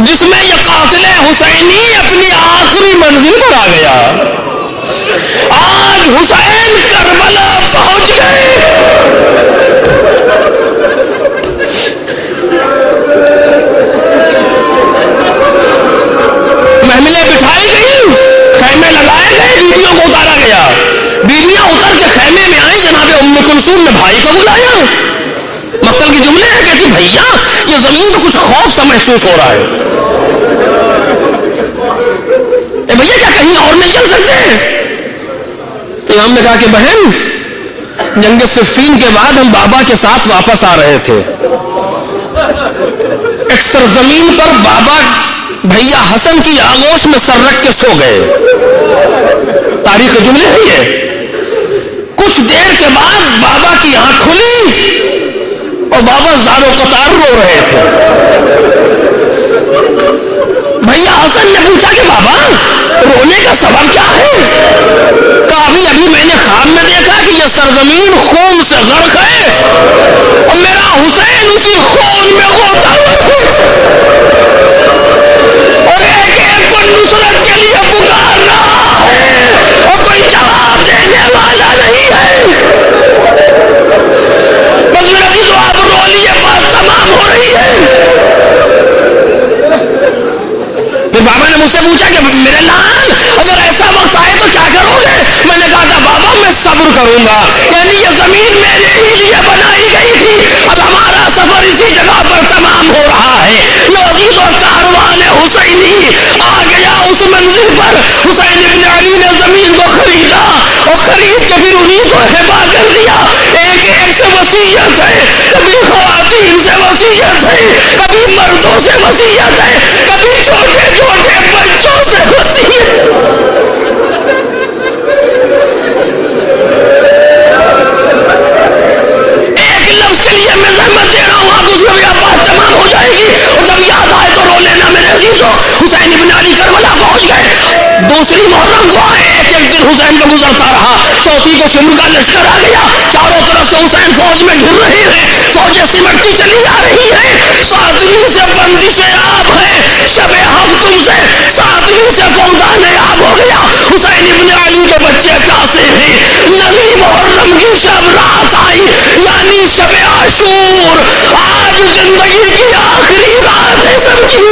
جس میں یہ قافلہ حسینی اپنی آخری منزل پر آ گیا. آج حسین کربلا پہنچ گئے. جلائے گئے, بیویوں کو اتارا گیا. بیویاں اتر کے خیمے میں آئی, جناب ام کلثوم نے بھائی کو بلایا. مقتل کے جملے ہیں, کہتی بھیا یہ زمین کو کچھ خوف سا محسوس ہو رہا ہے. اے بھیا کیا کہیں اور نہیں چل سکتے؟ امام نے کہا کہ بہن, جنگ صفین کے بعد ہم بابا کے ساتھ واپس آ رہے تھے. ایک سرزمین پر بابا بھیا حسن کی آغوش میں سر رکھ کے سو گئے. تاریخ جملے ہے یہ. کچھ دیر کے بعد بابا کی آنکھ کھلی اور بابا زار و قطار رو رہے تھے. بھیا حسن نے پوچھا کہ بابا رونے کا سبب کیا ہے؟ کہا ابھی میں نے خواب میں دیکھا کہ یہ سرزمین خون سے غرق ہے اور میرا حسین اسی خون میں غوطہ ہوا ہے اور ایک ایک کو نصرت کے لیے پکار رہا ہے اور کوئی جواب دینے والا نہیں ہے. بس میرا بھی تو آپ رو لیے, بات تمام ہو رہی ہے. پھر بابا نے مجھ سے پوچھا کہ میرے لال اگر ایسا وقت آئے تو کیا کرو گے؟ میں نے کہا تھا بابا میں صبر کروں گا, یعنی یہ زمین میرے ہی لیے بنائی گئی تھی, اب ہمارا سفر اسی جگہ پر تمام ہو رہا ہے. لو عزیزو, کاروان حسینی آ گیا اس منزل پر. حسین ابن علی نے زمین کو خریدا اور خرید کے پھر انہیں کو ہبا کر دیا. ایک ایک سے وصیت ہے, کبھی خواتین سے وصیت ہے, کبھی مردوں سے وصیت ہے, کبھی چھوٹے چھوٹے بچوں سے وصیت. ایک لفظ کے لیے میں زحمت دے رہا ہوں, آپ اس میں بھی اب بات تمام ہو جائے گی اور جب یاد آئے تو رو لینا میرے عزیزو. حسین ابن علی کربلا پہنچ گئے. دوسری محرم کو آئے, ایک ایک دن حسین کو گزرتا رہا. چوتھی کو شمر کا لشکر آ گیا. چاروں طرف سے حسین فوج میں گھر رہے ہیں, فوجیں سمٹتی چلی آ رہی ہیں. ساتویں سے بندش آب ہے, شب ہفتم سے ساتویں سے فوندان آب ہو گیا. حسین ابن علی کے بچے کاسے ہیں. نویں محرم کی شب رات آئی, یعنی شب عاشور. آج زندگی کی آخری رات ہے سب کی.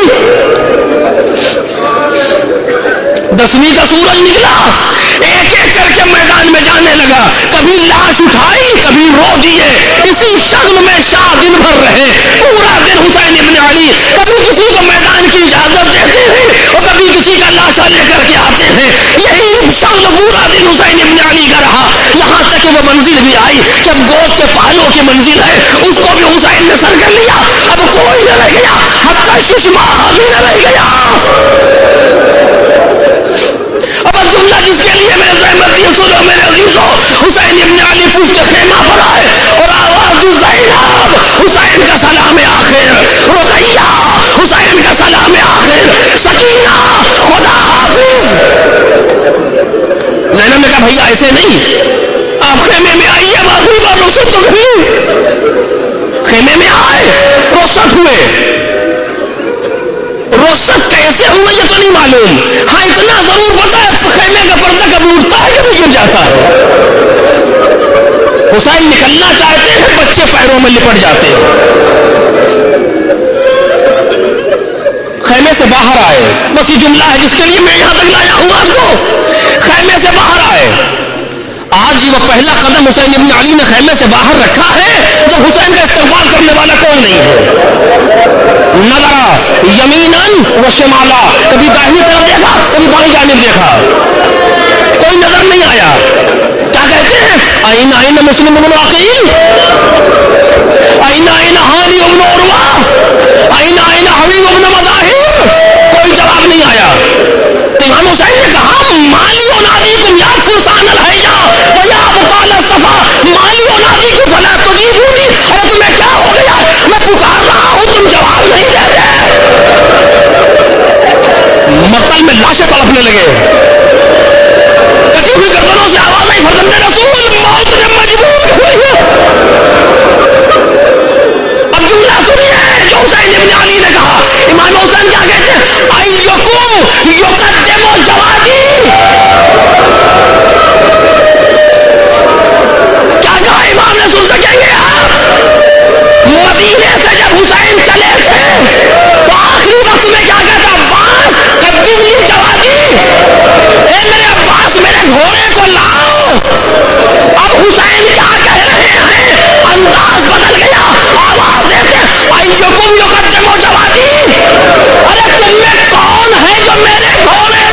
10ویں کا سورج نکلا, ایک ایک کر کے میدان میں جانے لگا. کبھی لاش اٹھائی, کبھی رو دیے. اسی شغل میں شاہ دن بھر رہے, پورا دن حسین ابن علی کبھی کسی کو میدان کی اجازت دیتے ہیں اور کبھی کسی کا لاشا لے کر کے آتے ہیں. یہی شغل پورا دن حسین ابن علی کا رہا, یہاں تک کہ وہ منزل بھی آئی کہ اب گود کے پالوں کی منزل ہے, اس کو بھی حسین نے سر کر لیا. اب کوئی نہ رہ گیا, حتیٰ ششمہ بھی نہ رہ گیا. اب جملہ جس کے لیے میں زحمت دی سنو میرے عزیزو. حسین ابن علی پشت خیمہ پر آئے اور آواز دی زینب حسین کا سلام آخر, رقیہ حسین کا سلام آخر, سکینہ خدا حافظ. زینب نے کہا بھیا ایسے نہیں, آپ خیمے میں آئیے, اب آخری بار رخصت تو کری. خیمے میں آئے, رخصت ہوئے. رخصت کیسے ہوئے یہ تو نہیں معلوم, ہاں اتنا ضرور پتا ہے خیمے کا پردہ کبھی اٹھتا ہے کبھی گر جاتا ہے. حسین نکلنا چاہتے ہیں, بچے پیروں میں لپٹ جاتے ہیں. خیمے سے باہر آئے, بس یہ جملہ ہے جس کے لیے میں یہاں تک لایا ہوں آپ کو. خیمے سے باہر آئے. آج وہ پہلا قدم حسین ابن علی نے خیمے سے باہر رکھا ہے جب حسین کا استقبال کرنے والا کوئی نہیں ہے. نظرا یمیناً و شمالا, کبھی داہنی طرف دیکھا, کبھی بائیں جانب دیکھا, کوئی نظر نہیں آیا. کیا کہتے ہیں, آئین آئین مسلم بن عقیل, آئین آئین ہانی ابن عروہ, آئین آئین حبیب ابن مظاہر. کوئی جواب نہیں آیا. امام حسین نے کہا مالی اولادیکم یا فرسان الحیا و یا ابطال الصفا مالی اولادیکم فلا تجیبونی. ارے تمہیں کیا ہو گیا, میں پکار رہا ہوں تم جواب نہیں دیتے. مقتل میں لاشیں تڑپنے لگے, کٹی ہوئی گردنوں سے آواز آئی, فرزند رسول موت نے مجبور کر دیا. اب جملہ سنیے جو حسین ابن علی نے کہا. امام حسین کیا کہتے ہیں, ایکم یقدم جوادی. کیا کہا امام نے, سن سکیں گے آپ؟ مدینے سے جب حسین چلے تھے تو آخری وقت میں کیا کہتا, عباس قدم لی جوادی, اے میرے عباس گھوڑے کو لاؤ. اب حسین کیا کہہ رہے ہیں؟ انداز بدل گیا, آواز دیتے ایکم یقدم جوادی, ارے تم میں کون ہے جو میرے گھوڑے